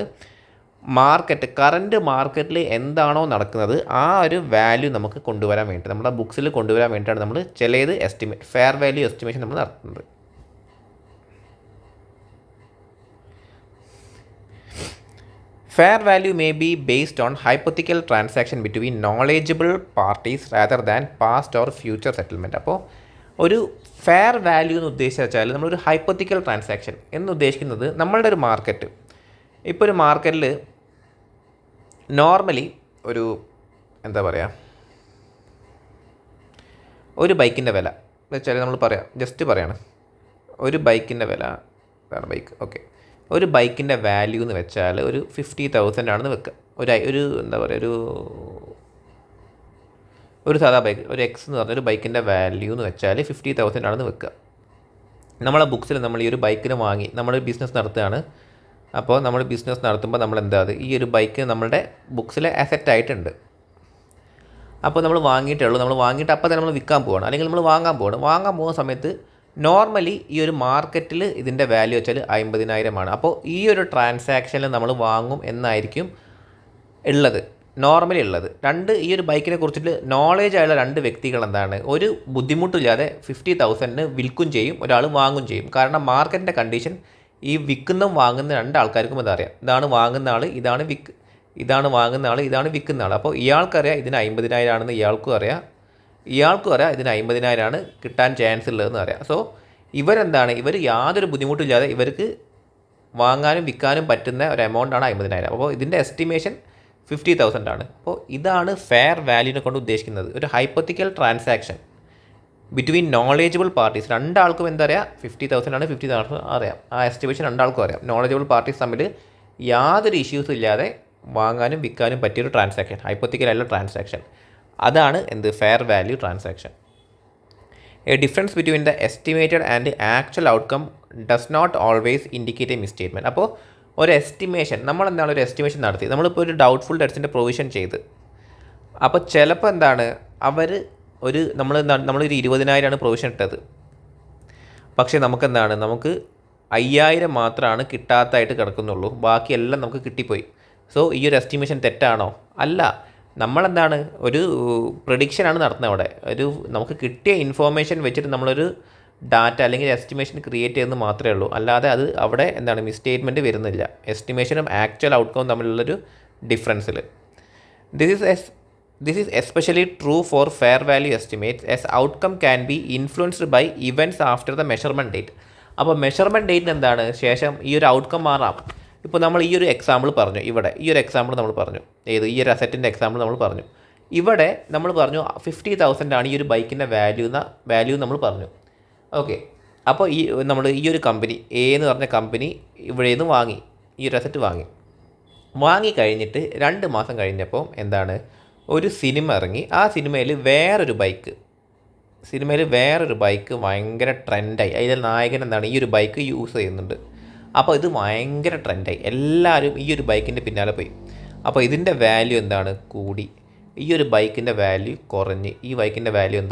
കറൻറ്റ് മാർക്കറ്റിൽ എന്താണോ നടക്കുന്നത് ആ ഒരു വാല്യൂ നമുക്ക് കൊണ്ടുവരാൻ വേണ്ടി, നമ്മുടെ ബുക്സിൽ കൊണ്ടുവരാൻ വേണ്ടിയിട്ടാണ് നമ്മൾ ഫെയർ വാല്യൂ എസ്റ്റിമേഷൻ നമ്മൾ നടത്തുന്നത്. Fair value may be based on hypothetical transaction between knowledgeable parties rather than past or future settlement. അപ്പോൾ ഒരു ഫെയർ വാല്യൂ എന്ന് ഉദ്ദേശിച്ചാൽ നമ്മളൊരു ഹൈപ്പോത്തിക്കൽ ട്രാൻസാക്ഷൻ എന്ന് ഉദ്ദേശിക്കുന്നത് നമ്മളുടെ ഒരു മാർക്കറ്റ്, ഇപ്പോൾ ഒരു മാർക്കറ്റിൽ നോർമലി ഒരു ഒരു ബൈക്കിൻ്റെ വില വെച്ചാൽ നമ്മൾ പറയാണ് ഒരു ബൈക്കിൻ്റെ വില, ബൈക്ക്, ഓക്കെ, ഒരു ബൈക്കിൻ്റെ വാല്യൂ എന്ന് വെച്ചാൽ ഒരു 50,000 ആണെന്ന് വെക്കുക. ഒരു സാധാ ബൈക്ക്, ഒരു എക്സ് എന്ന് പറഞ്ഞൊരു ബൈക്കിൻ്റെ വാല്യൂ എന്ന് വെച്ചാൽ 50,000 ആണെന്ന് വെക്കുക. നമ്മളെ ബുക്സിൽ നമ്മൾ ഈ ഒരു ബൈക്കിന് വാങ്ങി നമ്മൾ ബിസിനസ് നടത്തുകയാണ്. അപ്പോൾ നമ്മൾ ബിസിനസ് നടത്തുമ്പോൾ ഈ ഒരു ബൈക്ക് നമ്മളുടെ ബുക്സിൽ അസറ്റായിട്ടുണ്ട്. അപ്പോൾ നമ്മൾ വാങ്ങിയിട്ട് അപ്പോൾ തന്നെ നമ്മൾ വിൽക്കാൻ പോവുകയാണ്, അല്ലെങ്കിൽ നമ്മൾ വാങ്ങാൻ പോകുന്ന സമയത്ത് നോർമലി ഈ ഒരു മാർക്കറ്റിൽ ഇതിൻ്റെ വാല്യൂ വെച്ചാൽ 50,000 അപ്പോൾ ഈ ഒരു ട്രാൻസാക്ഷനിൽ നമ്മൾ വാങ്ങും എന്നായിരിക്കും നോർമലി ഉള്ളത്. ഈ ഒരു ബൈക്കിനെ കുറിച്ചിട്ട് നോളേജ് ആയുള്ള രണ്ട് വ്യക്തികൾ ഒരു ബുദ്ധിമുട്ടില്ലാതെ 50,000 വിൽക്കും ചെയ്യും, ഒരാൾ വാങ്ങും ചെയ്യും. കാരണം മാർക്കറ്റിൻ്റെ കണ്ടീഷൻ ഈ വിൽക്കുന്നതും വാങ്ങുന്ന രണ്ട് ആൾക്കാർക്കും അതറിയാം. ഇതാണ് വാങ്ങുന്ന ആൾ, ഇതാണ് വാങ്ങുന്ന ആൾ, ഇതാണ് വിൽക്കുന്ന ആൾ. അപ്പോൾ ഇയാൾക്കറിയാം ഇതിന് 50,000 ആണെന്ന് ഇയാൾക്കും അറിയാം ഇതിന് 50,000 കിട്ടാൻ ചാൻസ് ഉള്ളതെന്ന് അറിയാം. സോ ഇവർ യാതൊരു ബുദ്ധിമുട്ടില്ലാതെ ഇവർക്ക് വാങ്ങാനും വിൽക്കാനും പറ്റുന്ന ഒരു എമൗണ്ടാണ് 50,000. അപ്പോൾ ഇതിൻ്റെ എസ്റ്റിമേഷൻ 50,000 ആണ്. അപ്പോൾ ഇതാണ് ഫെയർ വാല്യൂവിനെ കൊണ്ട് ഉദ്ദേശിക്കുന്നത്. ഒരു hypothetical transaction between knowledgeable parties. രണ്ടാൾക്കും എന്തറിയാം 50,000 ആണ്, 50,000 അറിയാം. ആ എസ്റ്റിമേഷൻ രണ്ടാൾക്കും അറിയാം. നോളേജബിൾ പാർട്ടീസ് തമ്മിൽ യാതൊരു ഇഷ്യൂസും ഇല്ലാതെ വാങ്ങാനും വിൽക്കാനും പറ്റിയൊരു ട്രാൻസാക്ഷൻ, ഹൈപ്പോത്തിക്കൽ ആയിട്ടുള്ള ട്രാൻസാക്ഷൻ. അതാണ് fair value transaction. A difference between the estimated and actual outcome does not always indicate a misstatement. അപ്പോൾ ഒരു എസ്റ്റിമേഷൻ, നമ്മളെന്താണ് ഒരു എസ്റ്റിമേഷൻ നടത്തി, നമ്മളിപ്പോൾ ഒരു ഡൗട്ട്ഫുൾ ഡെറ്റ്സിൻ്റെ പ്രൊവിഷൻ ചെയ്ത്, അപ്പോൾ ചിലപ്പോൾ നമ്മളൊരു 20,000 പ്രൊവിഷൻ ഇട്ടത്, പക്ഷേ നമുക്ക് 5,000 മാത്രമാണ് കിട്ടാത്തതായിട്ട് കിടക്കുന്നുള്ളൂ, ബാക്കിയെല്ലാം നമുക്ക് കിട്ടിപ്പോയി. സോ ഈ ഒരു എസ്റ്റിമേഷൻ തെറ്റാണോ? അല്ല. ഒരു പ്രഡിക്ഷനാണ് നടത്തുന്നത്. അവിടെ നമുക്ക് കിട്ടിയ ഇൻഫോർമേഷൻ വെച്ചിട്ട് നമ്മളൊരു ഡാറ്റ അല്ലെങ്കിൽ എസ്റ്റിമേഷൻ ക്രിയേറ്റ് ചെയ്യുന്നത് മാത്രമേ ഉള്ളൂ. അല്ലാതെ അത് അവിടെ മിസ്റ്റേറ്റ്മെൻറ്റ് വരുന്നില്ല. എസ്റ്റിമേഷനും ആക്ച്വൽ ഔട്ട്കം തമ്മിലുള്ളൊരു ഡിഫറൻസിൽ. This is especially true for fair value estimates as outcome can be influenced by events after the measurement date. അപ്പോൾ മെഷർമെൻറ്റ് ഡേറ്റിന് ശേഷം ഈ ഒരു ഔട്ട്കം മാറാം. ഇപ്പോൾ നമ്മൾ ഈ ഒരു എക്സാമ്പിൾ പറഞ്ഞു, ഈ ഒരു എക്സാമ്പിൾ നമ്മൾ പറഞ്ഞു, ഈ ഒരു അസറ്റിൻ്റെ എക്സാമ്പിൾ നമ്മൾ പറഞ്ഞു. ഇവിടെ നമ്മൾ പറഞ്ഞു 50,000 ആണ് ഈ ഒരു ബൈക്കിൻ്റെ വാല്യൂ നമ്മൾ പറഞ്ഞു. ഓക്കെ, അപ്പോൾ ഈ ഒരു കമ്പനി എ എന്ന് പറഞ്ഞ കമ്പനി ഇവിടെ നിന്ന് വാങ്ങി, ഈ ഒരു അസറ്റ് വാങ്ങി കഴിഞ്ഞിട്ട് 2 മാസം കഴിഞ്ഞപ്പോൾ ഒരു സിനിമ ഇറങ്ങി. ആ സിനിമയിൽ വേറൊരു ബൈക്ക് ഭയങ്കര ട്രെൻഡായി. അതിൽ നായകൻ ഈ ഒരു ബൈക്ക് യൂസ് ചെയ്യുന്നുണ്ട്. അപ്പോൾ ഇത് ഭയങ്കര ട്രെൻഡായി, എല്ലാവരും ഈ ഒരു ബൈക്കിൻ്റെ പിന്നാലെ പോയി. അപ്പോൾ ഇതിൻ്റെ വാല്യൂ കൂടി, ഈ ഒരു ബൈക്കിൻ്റെ വാല്യൂ കുറഞ്ഞ്, ഈ ബൈക്കിൻ്റെ വാല്യൂ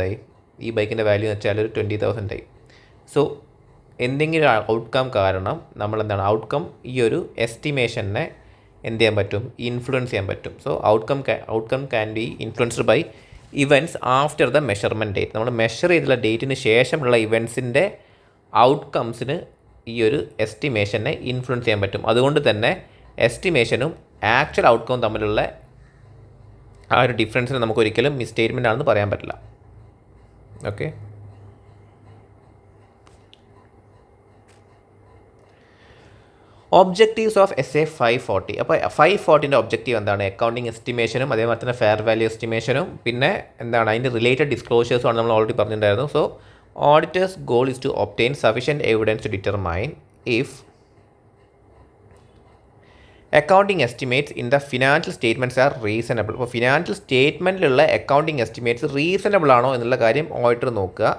ഈ ബൈക്കിൻ്റെ വാല്യൂ എന്ന് വെച്ചാൽ ഒരു 20,000 ആയി. സോ എന്തെങ്കിലും ഔട്ട്കം കാരണം ഔട്ട്കം ഈ ഒരു എസ്റ്റിമേഷനെ ഇൻഫ്ലുവൻസ് ചെയ്യാൻ പറ്റും. So outcome can be influenced by events after the measurement date. നമ്മൾ മെഷർ ചെയ്തുള്ള ഡേറ്റിന് ശേഷമുള്ള ഇവൻറ്റ്സിൻ്റെ ഔട്ട്കംസിന് ഈ ഒരു എസ്റ്റിമേഷനെ ഇൻഫ്ലുവൻസ് ചെയ്യാൻ പറ്റും. അതുകൊണ്ട് തന്നെ എസ്റ്റിമേഷനും ആക്ച്വൽ ഔട്ട്കവും തമ്മിലുള്ള ആ ഒരു ഡിഫറൻസിന് നമുക്കൊരിക്കലും മിസ്റ്റേറ്റ്മെൻ്റ് ആണെന്ന് പറയാൻ പറ്റില്ല. Okay, objectives of SA 540. അപ്പോൾ 540ൻ്റെ ഒബ്ജക്റ്റീവ് അക്കൗണ്ടിങ് എസ്റ്റിമേഷനും അതേപോലെ തന്നെ ഫെയർ വാല്യൂ എസ്റ്റിമേഷനും പിന്നെ അതിൻ്റെ റിലേറ്റഡ് ഡിസ്ക്ലോഷേഴ്സുമാണ് നമ്മൾ ഓൾറെഡി പറഞ്ഞിട്ടുണ്ടായിരുന്നു. So auditor's goal is to obtain sufficient evidence to determine if accounting estimates in the financial statements are reasonable. അപ്പോൾ ഫിനാൻഷ്യൽ സ്റ്റേറ്റ്മെൻറ്റിലുള്ള അക്കൗണ്ടിങ് എസ്റ്റിമേറ്റ്സ് റീസണബിൾ ആണോ എന്നുള്ള കാര്യം ഓഡിറ്റർ നോക്കുക.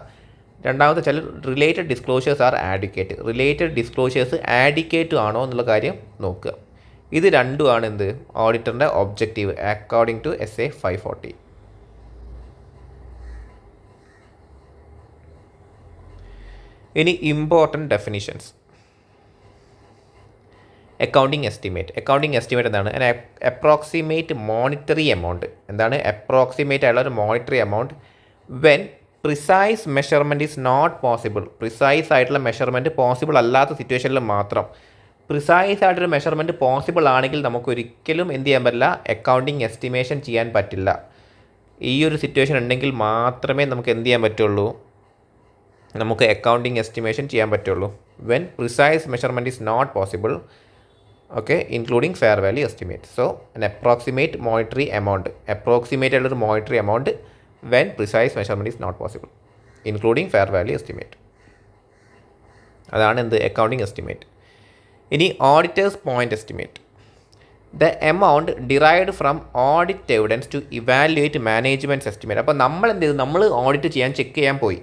രണ്ടാമത്തെ വെച്ചാൽ related disclosures are adequate. Related disclosures adequate ആണോ എന്നുള്ള കാര്യം നോക്കുക. ഇത് രണ്ടുമാണ് ഓഡിറ്ററിൻ്റെ ഒബ്ജക്റ്റീവ് അക്കോർഡിംഗ് ടു SA 540. ഇനി important definitions. Accounting estimate approximate monetary amount. Approximate ആയിട്ടുള്ള ഒരു monetary amount when precise measurement is not possible. Precise ആയിട്ടുള്ള മെഷർമെൻറ്റ് പോസിബിൾ അല്ലാത്ത സിറ്റുവേഷനിൽ മാത്രം. പ്രിസൈസ് ആയിട്ടൊരു മെഷർമെൻറ്റ് പോസിബിൾ ആണെങ്കിൽ നമുക്കൊരിക്കലും ചെയ്യാൻ പറ്റില്ല, അക്കൗണ്ടിങ് എസ്റ്റിമേഷൻ ചെയ്യാൻ പറ്റില്ല. ഈ ഒരു സിറ്റുവേഷൻ ഉണ്ടെങ്കിൽ മാത്രമേ നമുക്ക് ചെയ്യാൻ പറ്റുള്ളൂ, നമുക്ക് അക്കൗണ്ടിങ് എസ്റ്റിമേഷൻ ചെയ്യാൻ പറ്റുള്ളൂ. When precise measurement is not possible, okay, including fair value estimate. So approximate monetary amount, approximate ആയിട്ടുള്ളൊരു monetary amount when precise measurement is not possible, including fair value estimate. അതാണ് അക്കൗണ്ടിങ് എസ്റ്റിമേറ്റ്. ഇനി auditor's point estimate. The amount derived from audit evidence to evaluate management's estimate. അപ്പോൾ നമ്മൾ ഓഡിറ്റ് ചെക്ക് ചെയ്യാൻ പോയി.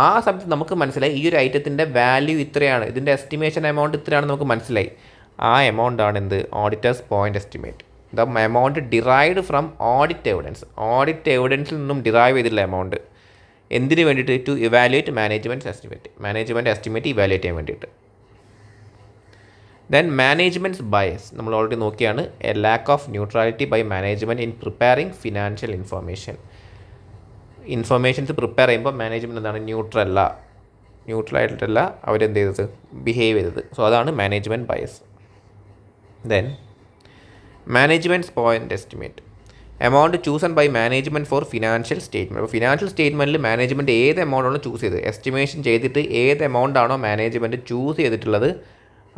ആ സമയത്ത് നമുക്ക് മനസ്സിലായി ഈ ഒരു ഐറ്റത്തിൻ്റെ വാല്യൂ ഇത്രയാണ്, ഇതിൻ്റെ എസ്റ്റിമേഷൻ എമൗണ്ട് ഇത്രയാണെന്ന് നമുക്ക് മനസ്സിലായി. ആ എമൗണ്ടാണ് auditor's point estimate. The amount derived from audit എവിഡൻസിൽ നിന്നും ഡിറൈവ് ചെയ്തിട്ടുള്ള എമൗണ്ട് എന്തിനു വേണ്ടിയിട്ട്? To evaluate management estimate evaluate ചെയ്യാൻ വേണ്ടിയിട്ട്. ദെൻ മാനേജ്മെൻറ്റ്സ് ബയസ് നമ്മൾ ഓൾറെഡി നോക്കിയാണ്. A lack of neutrality by management in preparing financial informations prepare ചെയ്യുമ്പോൾ മാനേജ്മെൻറ്റ് ന്യൂട്രൽ ആയിട്ടല്ല ബിഹേവ് ചെയ്തത്. സോ അതാണ് management bias. Then management's point estimate, amount chosen by management for financial statement. അപ്പോൾ ഫിനാൻഷ്യൽ സ്റ്റേറ്റ്മെൻറ്റിൽ മാനേജ്മെൻറ്റ് ഏത് എമൗണ്ടാണോ ചൂസ് ചെയ്തത്, എസ്റ്റിമേഷൻ ചെയ്തിട്ട് ഏത് എമൗണ്ട് ആണോ മാനേജ്മെൻറ്റ് ചൂസ് ചെയ്തിട്ടുള്ളത്,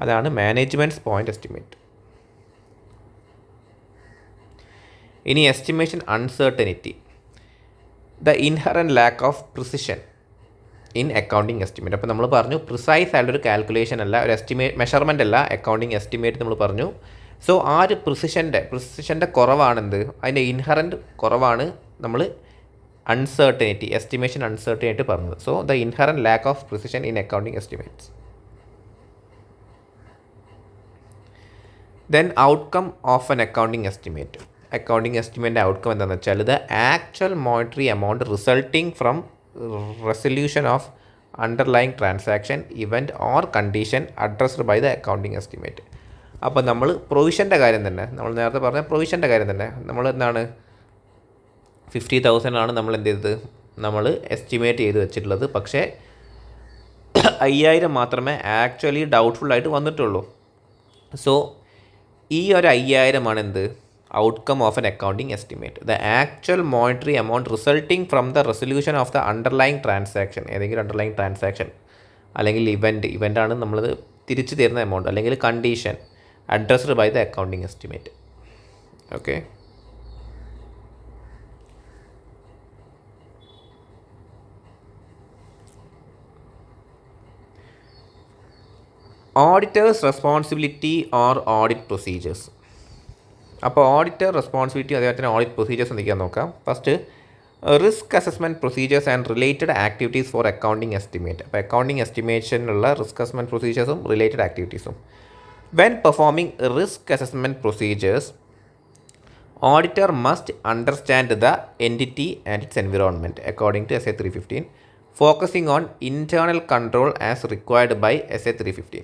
അതാണ് മാനേജ്മെൻറ്റ്സ് പോയിൻ്റ് എസ്റ്റിമേറ്റ്. ഇനി estimation uncertainty, the inherent lack of precision in accounting estimate. അപ്പോൾ നമ്മൾ പറഞ്ഞു പ്രിസൈസ് ആയിട്ടൊരു കാൽക്കുലേഷൻ അല്ല, ഒരു മെഷർമെൻ്റ് അല്ല അക്കൗണ്ടിങ് എസ്റ്റിമേറ്റ് നമ്മൾ പറഞ്ഞു. സോ ആ ഒരു പ്രിസിഷൻ്റെ കുറവാണെന്ത്, അതിൻ്റെ ഇൻഹറൻറ്റ് കുറവാണ് നമ്മൾ അൺസർട്ടനിറ്റി, എസ്റ്റിമേഷൻ അൺസർട്ടനിറ്റി പറഞ്ഞത്. So the inherent lack of precision in accounting estimates. Then outcome of an accounting estimate. Accounting എസ്റ്റിമേറ്റിൻ്റെ ഔട്ട്കം എന്താണെന്ന് വെച്ചാൽ the actual monetary amount resulting from resolution of underlying transaction event or condition addressed by the accounting estimate. അപ്പോൾ നമ്മൾ പ്രൊവിഷൻ്റെ കാര്യം തന്നെ, നമ്മൾ നേരത്തെ പറഞ്ഞ പ്രൊവിഷൻ്റെ കാര്യം തന്നെ, നമ്മൾ എന്താണ് 50,000 ആണ് നമ്മൾ എന്ത് ചെയ്തത്, നമ്മൾ എസ്റ്റിമേറ്റ് ചെയ്ത് വെച്ചിട്ടുള്ളത്. പക്ഷേ 5,000 മാത്രമേ ആക്ച്വലി ഡൗട്ട്ഫുള്ളായിട്ട് വന്നിട്ടുള്ളൂ. സോ ഈ ഒരു 5,000 ആണ് എന്ത്, outcome of an accounting estimate. The actual monetary amount resulting from the resolution of the underlying transaction, ഏതെങ്കിലും അണ്ടർലൈങ് ട്രാൻസാക്ഷൻ അല്ലെങ്കിൽ ഇവൻ്റാണ് നമ്മൾ തിരിച്ചു തരുന്ന എമൗണ്ട്, അല്ലെങ്കിൽ condition addressed by the accounting estimate. Okay, auditor's responsibility or audit procedures. അപ്പോൾ ഓഡിറ്റർ റെസ്പോൺസിബിലിറ്റി അതേപോലെ തന്നെ ഓഡിറ്റ് പ്രൊസീജിയേഴ്സ് എന്തൊക്കെയാണെന്ന് നോക്കാം. First risk assessment procedures and related activities for accounting estimate. അപ്പോൾ അക്കൗണ്ടിങ് എസ്റ്റിമേഷനുള്ള റിസ്ക് അസസ്മെൻറ്റ് പ്രൊസീജിയേഴ്സും റിലേറ്റഡ് ആക്ടിവിറ്റീസും. When performing risk assessment procedures, auditor must understand the entity and its environment according to SA 315, focusing on internal control as required by SA 315.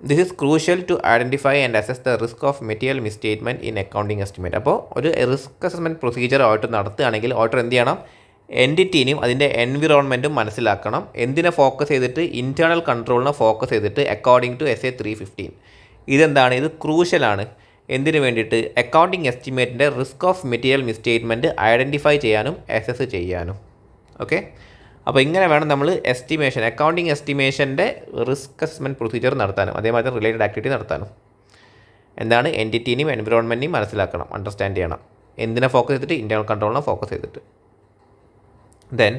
This is crucial to identify and assess the risk of material misstatement in accounting estimate. അപ്പോൾ ഒരു റിസ്ക് അസസ്മെൻറ്റ് പ്രൊസീജിയർ ഓഡിറ്റർ നടത്തുകയാണെങ്കിൽ ഓഡിറ്റർ എന്ത് ചെയ്യണം, എൻറ്റിറ്റീനെയും അതിൻ്റെ എൻവിറോൺമെൻറ്റും മനസ്സിലാക്കണം. എന്തിനെ ഫോക്കസ് ചെയ്തിട്ട്, ഇൻറ്റേർണൽ കൺട്രോളിനെ ഫോക്കസ് ചെയ്തിട്ട് അക്കോർഡിംഗ് ടു SA 315. ഇതെന്താണ്, ഇത് ക്രൂഷ്യലാണ്. എന്തിനു വേണ്ടിയിട്ട്, അക്കൗണ്ടിങ് എസ്റ്റിമേറ്റിൻ്റെ risk of material misstatement identify ചെയ്യാനും അസസ് ചെയ്യാനും. ഓക്കെ, അപ്പോൾ ഇങ്ങനെ വേണം നമ്മൾ എസ്റ്റിമേഷൻ, അക്കൗണ്ടിങ് എസ്റ്റിമേഷൻ്റെ റിസ്ക് അസസ്മെൻറ്റ് പ്രൊസീജിയർ നടത്താനും അതേമാതിരി റിലേറ്റഡ് ആക്ടിവിറ്റി നടത്താനും. എന്താണ്, എൻറ്റിറ്റീനെയും എൻവിറോൺമെൻറ്റിനെയും മനസ്സിലാക്കണം, അണ്ടർസ്റ്റാൻഡ് ചെയ്യണം. എന്തിനെ ഫോക്കസ് ചെയ്തിട്ട്, ഇൻറ്റേർണൽ കൺട്രോളിനെ ഫോക്കസ് ചെയ്തിട്ട്. Then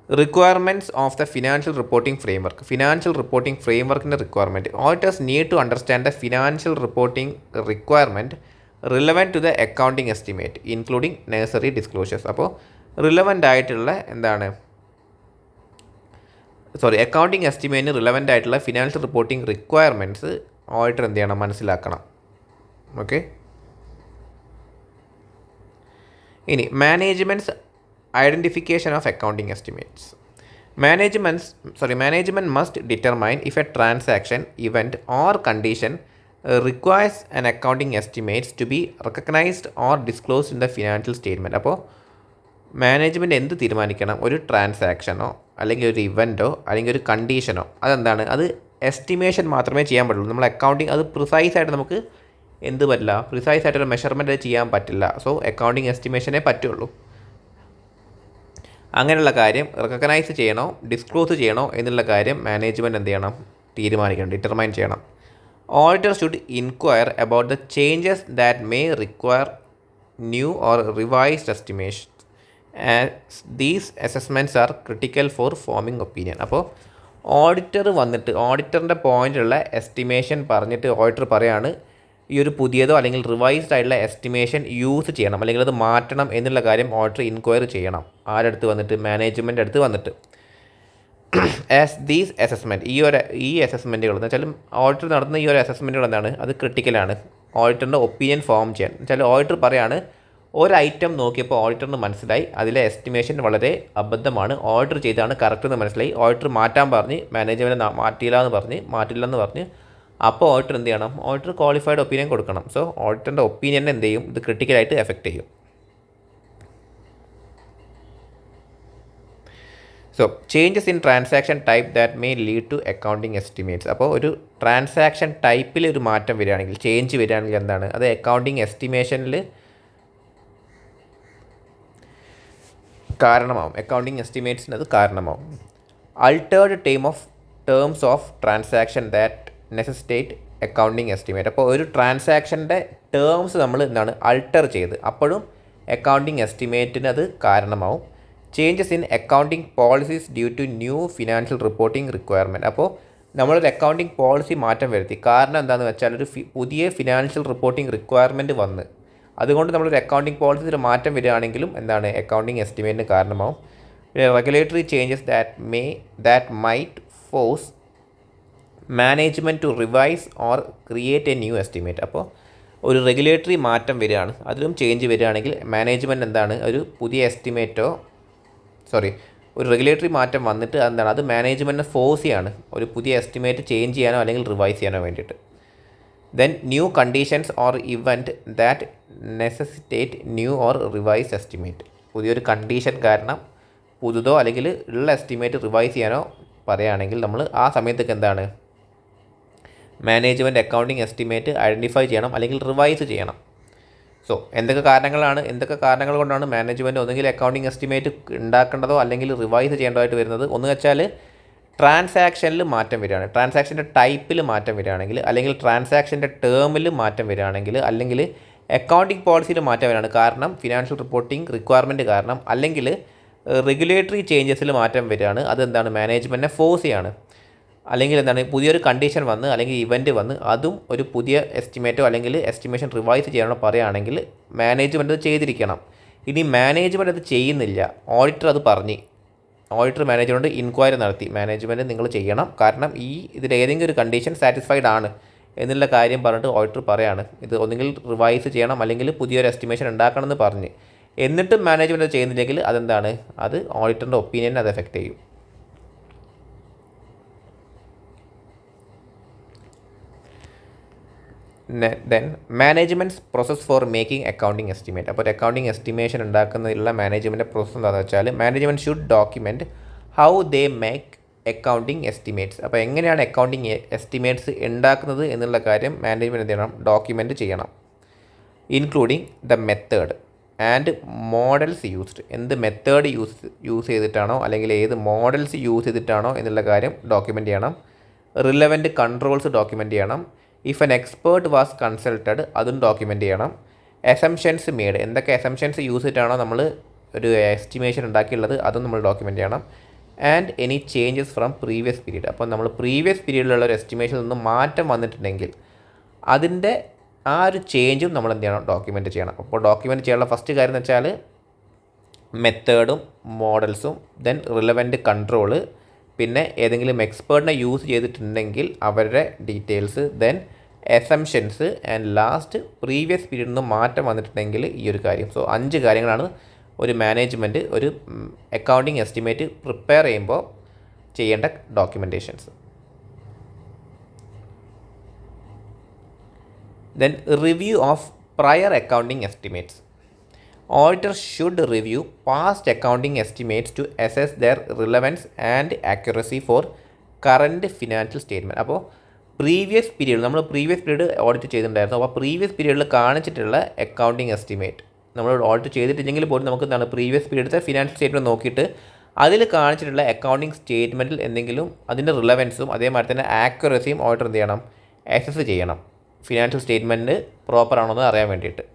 requirements of the financial reporting framework. Financial reporting ഫ്രെയിംവർക്കിൻ്റെ requirement. Auditors need to understand the financial reporting requirement relevant to the accounting estimate including necessary disclosures. അപ്പോൾ റിലവൻ്റ് ആയിട്ടുള്ള അക്കൗണ്ടിംഗ് എസ്റ്റിമേറ്റിന് റിലവൻ്റ് ആയിട്ടുള്ള ഫിനാൻഷ്യൽ റിപ്പോർട്ടിംഗ് റിക്വയർമെൻറ്റ്സ് ഓഡിറ്റർ എന്ത് ചെയ്യണം, മനസ്സിലാക്കണം. ഓക്കെ, ഇനി management's identification of accounting estimates. Management must determine if a transaction, event or condition requires an accounting estimates to be recognized or disclosed in the financial statement. അപ്പോൾ മാനേജ്മെൻറ്റ് എന്ത് തീരുമാനിക്കണം, ഒരു ട്രാൻസാക്ഷനോ അല്ലെങ്കിൽ ഒരു ഇവൻറ്റോ അല്ലെങ്കിൽ ഒരു കണ്ടീഷനോ, അതെന്താണ്, അത് എസ്റ്റിമേഷൻ മാത്രമേ ചെയ്യാൻ പറ്റുള്ളൂ. നമ്മൾ അക്കൗണ്ടിങ് അത് പ്രിസൈസായിട്ട് നമുക്ക് എന്ത് പറ്റില്ല, പ്രിസൈസായിട്ടൊരു മെഷർമെൻറ്റ് ചെയ്യാൻ പറ്റില്ല. സോ അക്കൗണ്ടിങ് എസ്റ്റിമേഷനേ പറ്റുള്ളൂ. അങ്ങനെയുള്ള കാര്യം റെക്കഗ്നൈസ് ചെയ്യണോ ഡിസ്ക്ലോസ് ചെയ്യണോ എന്നുള്ള കാര്യം മാനേജ്മെൻറ്റ് എന്ത് ചെയ്യണം, തീരുമാനിക്കണം, ഡിറ്റർമൈൻ ചെയ്യണം. Auditor should inquire about the changes that may require new or revised estimation as these assessments are critical for forming opinion. അപ്പോൾ ഓഡിറ്റർ വന്നിട്ട് ഓഡിറ്ററിൻ്റെ പോയിൻ്റുള്ള എസ്റ്റിമേഷൻ പറഞ്ഞിട്ട് ഓഡിറ്റർ പറയാണ് ഈ ഒരു പുതിയതോ അല്ലെങ്കിൽ റിവൈസ്ഡ് ആയിട്ടുള്ള എസ്റ്റിമേഷൻ യൂസ് ചെയ്യണം അല്ലെങ്കിൽ അത് മാറ്റണം എന്നുള്ള കാര്യം ഓഡിറ്റർ ഇൻക്വയറി ചെയ്യണം. ആരടുത്ത് വന്നിട്ട്, മാനേജ്മെൻ്റ് അടുത്ത് വന്നിട്ട്. ആസ് ദീസ് അസസ്മെൻറ്റ്, ഈ അസസ്മെൻറ്റുകൾ എന്ന് വെച്ചാൽ ഓഡിറ്റർ നടത്തുന്ന ഈ ഒരു അസസ്മെൻറ്റുകൾ എന്താണ്, അത് ക്രിട്ടിക്കലാണ്. ഓഡിറ്ററിൻ്റെ ഒപ്പീനിയൻ ഫോം ചെയ്യാൻ വെച്ചാൽ ഓഡിറ്റർ പറയാണ്, ഒരു ഐറ്റം നോക്കിയപ്പോൾ ഓഡിറ്ററിന് മനസ്സിലായി അതിലെ എസ്റ്റിമേഷൻ വളരെ അബദ്ധമാണ്, ഓഡിറ്റർ ചെയ്താണ് കറക്റ്റ് എന്ന് മനസ്സിലായി. ഓഡിറ്റർ മാറ്റാൻ പറഞ്ഞ് മാനേജ്മെൻറ്റ് മാറ്റില്ലെന്ന് പറഞ്ഞ് അപ്പോൾ ഓഡിറ്റർ എന്ത് ചെയ്യണം, ഓഡിറ്റർ ക്വാളിഫൈഡ് ഒപ്പീനിയൻ കൊടുക്കണം. സോ ഓഡിറ്ററിൻ്റെ ഒപ്പീനിയൻ എന്ത് ചെയ്യും, ഇത് ക്രിട്ടിക്കലായിട്ട് എഫക്റ്റ് ചെയ്യും. So changes in transaction type that may lead to accounting estimates. അപ്പോൾ ഒരു ട്രാൻസാക്ഷൻ ടൈപ്പിൽ ഒരു മാറ്റം വരികയാണെങ്കിൽ, ചേഞ്ച് വരികയാണെങ്കിൽ എന്താണ് അത് അക്കൗണ്ടിങ് എസ്റ്റിമേഷനിൽ കാരണമാവും. അക്കൗണ്ടിങ് എസ്റ്റിമേറ്റ്സിന് അത് കാരണമാവും. Altered terms of transaction that necessitate accounting estimate. അപ്പോൾ ഒരു ട്രാൻസാക്ഷൻ്റെ ടേംസ് നമ്മൾ എന്താണ് അൾട്ടർ ചെയ്ത്, അപ്പോഴും അക്കൗണ്ടിങ് എസ്റ്റിമേറ്റിന് അത് കാരണമാവും. Changes in accounting policies due to new financial reporting requirement. അപ്പോൾ നമ്മളൊരു അക്കൗണ്ടിങ് പോളിസി മാറ്റം വരുത്തി. കാരണം എന്താണെന്ന് വെച്ചാൽ ഒരു പുതിയ ഫിനാൻഷ്യൽ റിപ്പോർട്ടിംഗ് റിക്വയർമെൻറ്റ് വന്ന്, അതുകൊണ്ട് നമ്മളൊരു അക്കൗണ്ടിങ് പോളിസിയിൽ മാറ്റം വരികയാണെങ്കിലും എന്താണ് അക്കൗണ്ടിങ് എസ്റ്റിമേറ്റിന് കാരണമാവും. പിന്നെ regulatory changes that might force management to revise or create a new estimate. അപ്പോൾ ഒരു റെഗുലേറ്ററി മാറ്റം വരികയാണ്, അതിലും ചേഞ്ച് വരികയാണെങ്കിൽ മാനേജ്മെൻറ്റ് എന്താണ് ഒരു പുതിയ ഒരു റെഗുലേറ്ററി മാറ്റം വന്നിട്ട് എന്താണ് അത് മാനേജ്മെൻറ്റിനെ ഫോഴ്സ് ചെയ്യാണ് ഒരു പുതിയ എസ്റ്റിമേറ്റ് ചേഞ്ച് ചെയ്യാനോ അല്ലെങ്കിൽ റിവൈസ് ചെയ്യാനോ വേണ്ടിയിട്ട്. Then new conditions or event that necessitate new or revise estimate. പുതിയൊരു കണ്ടീഷൻ കാരണം പുതുതോ അല്ലെങ്കിൽ ഉള്ള എസ്റ്റിമേറ്റ് റിവൈസ് ചെയ്യാനോ പറയുകയാണെങ്കിൽ നമ്മൾ ആ സമയത്തേക്ക് എന്താണ് മാനേജ്മെൻറ്റ് അക്കൗണ്ടിങ് എസ്റ്റിമേറ്റ് ഐഡൻറ്റിഫൈ ചെയ്യണം അല്ലെങ്കിൽ റിവൈസ് ചെയ്യണം. സോ എന്തൊക്കെ കാരണങ്ങൾ കൊണ്ടാണ് മാനേജ്മെൻറ്റ് ഒന്നുകിൽ അക്കൗണ്ടിങ് എസ്റ്റിമേറ്റ് ഉണ്ടാക്കേണ്ടതോ അല്ലെങ്കിൽ റിവൈസ് ചെയ്യേണ്ടതായിട്ട് വരുന്നത്? ഒന്ന് വെച്ചാൽ ട്രാൻസാക്ഷനിൽ മാറ്റം വരികയാണ്, ട്രാൻസാക്ഷൻ്റെ ടൈപ്പിൽ മാറ്റം വരികയാണെങ്കിൽ, അല്ലെങ്കിൽ ട്രാൻസാക്ഷൻ്റെ ടേമിൽ മാറ്റം വരികയാണെങ്കിൽ, അല്ലെങ്കിൽ അക്കൗണ്ടിങ് പോളിസിയിൽ മാറ്റം വരികയാണ് കാരണം ഫിനാൻഷ്യൽ റിപ്പോർട്ടിംഗ് റിക്വയർമെൻറ്റ് കാരണം, അല്ലെങ്കിൽ റെഗുലേറ്ററി ചേഞ്ചസിൽ മാറ്റം വരികയാണ്, അതെന്താണ് മാനേജ്മെൻറ്റിനെ ഫോഴ്സ് ചെയ്യാണ്, അല്ലെങ്കിൽ എന്താണ് പുതിയൊരു കണ്ടീഷൻ വന്ന് അല്ലെങ്കിൽ ഇവൻറ്റ് വന്ന് അതും ഒരു പുതിയ എസ്റ്റിമേറ്റോ അല്ലെങ്കിൽ എസ്റ്റിമേഷൻ റിവൈസ് ചെയ്യാനോ പറയുകയാണെങ്കിൽ മാനേജ്മെൻറ്റ് അത് ചെയ്തിരിക്കണം. ഇനി മാനേജ്മെൻറ്റ് അത് ചെയ്യുന്നില്ല, ഓഡിറ്റർ അത് പറഞ്ഞ്, ഓഡിറ്റർ മാനേജ്മെൻറ്റ് ഇൻക്വയറി നടത്തി, മാനേജ്മെൻറ്റ് നിങ്ങൾ ചെയ്യണം കാരണം ഇതിലേതെങ്കിലും ഒരു കണ്ടീഷൻ സാറ്റിസ്ഫൈഡ് ആണ് എന്നുള്ള കാര്യം പറഞ്ഞിട്ട് ഓഡിറ്റർ പറയാണ് ഇത് ഒന്നുകിൽ റിവൈസ് ചെയ്യണം അല്ലെങ്കിൽ പുതിയൊരു എസ്റ്റിമേഷൻ ഉണ്ടാക്കണം എന്ന് പറഞ്ഞ്, എന്നിട്ടും മാനേജ്മെൻറ്റ് ചെയ്യുന്നില്ലെങ്കിൽ അതെന്താണ് അത് ഓഡിറ്ററിൻ്റെ ഒപ്പീനിയനെ അത് എഫക്റ്റ് ചെയ്യും. Then management's process for making accounting estimate. അപ്പോൾ ഒരു അക്കൗണ്ടിങ് എസ്റ്റിമേഷൻ ഉണ്ടാക്കുന്നതിലുള്ള മാനേജ്മെൻറ്റ് പ്രോസസ് എന്താണെന്ന് വെച്ചാൽ management should document how they make accounting estimates. അപ്പോൾ എങ്ങനെയാണ് അക്കൗണ്ടിങ് എസ്റ്റിമേറ്റ്സ് ഉണ്ടാക്കുന്നത് എന്നുള്ള കാര്യം മാനേജ്മെൻറ്റ് എന്ത് ചെയ്യണം ഡോക്യുമെൻറ്റ് ചെയ്യണം. Including the method and models used. എന്ത് മെത്തേഡ് യൂസ് ചെയ്തിട്ടാണോ അല്ലെങ്കിൽ ഏത് മോഡൽസ് യൂസ് ചെയ്തിട്ടാണോ എന്നുള്ള കാര്യം ഡോക്യുമെൻറ്റ് ചെയ്യണം. റിലവൻറ്റ് കൺട്രോൾസ് ഡോക്യുമെൻറ്റ് ചെയ്യണം. If an expert was consulted അതും ഡോക്യുമെൻറ്റ് ചെയ്യണം. എസംഷൻസ് മെയ്ഡ്, എന്തൊക്കെ എസംഷൻസ് യൂസ് ചെയ്തിട്ടാണോ നമ്മൾ ഒരു എസ്റ്റിമേഷൻ ഉണ്ടാക്കിയുള്ളത് അതും നമ്മൾ ഡോക്യുമെൻറ്റ് ചെയ്യണം. And any changes from previous period. അപ്പോൾ നമ്മൾ പ്രീവിയസ് പീരീഡിലുള്ള ഒരു എസ്റ്റിമേഷനിൽ നിന്ന് മാറ്റം വന്നിട്ടുണ്ടെങ്കിൽ അതിൻ്റെ ആ ഒരു ചേഞ്ചും നമ്മൾ എന്ത് ചെയ്യണം ഡോക്യുമെൻറ്റ് ചെയ്യണം. അപ്പോൾ ഡോക്യുമെൻറ്റ് ചെയ്യാനുള്ള ഫസ്റ്റ് കാര്യം എന്ന് വെച്ചാൽ മെത്തേഡും മോഡൽസും, ദെൻ റിലവൻറ്റ് കൺട്രോള്, പിന്നെ ഏതെങ്കിലും എക്സ്പേർട്ടിനെ യൂസ് ചെയ്തിട്ടുണ്ടെങ്കിൽ അവരുടെ details, then assumptions, and last previous പീരീഡിൽ നിന്ന് മാറ്റം വന്നിട്ടുണ്ടെങ്കിൽ ഈ ഒരു കാര്യം. സോ 5 കാര്യങ്ങളാണ് ഒരു മാനേജ്മെൻറ്റ് ഒരു അക്കൗണ്ടിങ് എസ്റ്റിമേറ്റ് പ്രിപ്പയർ ചെയ്യുമ്പോൾ ചെയ്യേണ്ട documentations. Then review of prior accounting estimates. Auditor should review past accounting estimates to assess their relevance and accuracy for current financial statement. അപ്പോൾ പ്രീവിയസ് പീരീഡ് ഓഡിറ്റ് ചെയ്തിട്ടുണ്ടായിരുന്നു. അപ്പോൾ പ്രീവിയസ് പീരീഡിൽ കാണിച്ചിട്ടുള്ള അക്കൗണ്ടിങ് എസ്റ്റിമേറ്റ് നമ്മൾ ഓഡിറ്റ് ചെയ്തിട്ടില്ലെങ്കിൽ പോലും നമുക്ക് എന്താണ് പ്രീവിയസ് പീരീഡത്തെ ഫിനാൻഷ്യൽ സ്റ്റേറ്റ്മെൻറ്റ് നോക്കിയിട്ട് അതിൽ കാണിച്ചിട്ടുള്ള അക്കൗണ്ടിങ് സ്റ്റേറ്റ്മെൻറ്റിൽ എന്തെങ്കിലും അതിൻ്റെ റിലവൻസും അതേമാതിരി തന്നെ ആക്യുറസിയും ഓഡിറ്റർ എന്ത് ചെയ്യണം അസസ് ചെയ്യണം, ഫിനാൻഷ്യൽ സ്റ്റേറ്റ്മെൻറ്റ് പ്രോപ്പർ ആണോ എന്ന് അറിയാൻ വേണ്ടിയിട്ട്.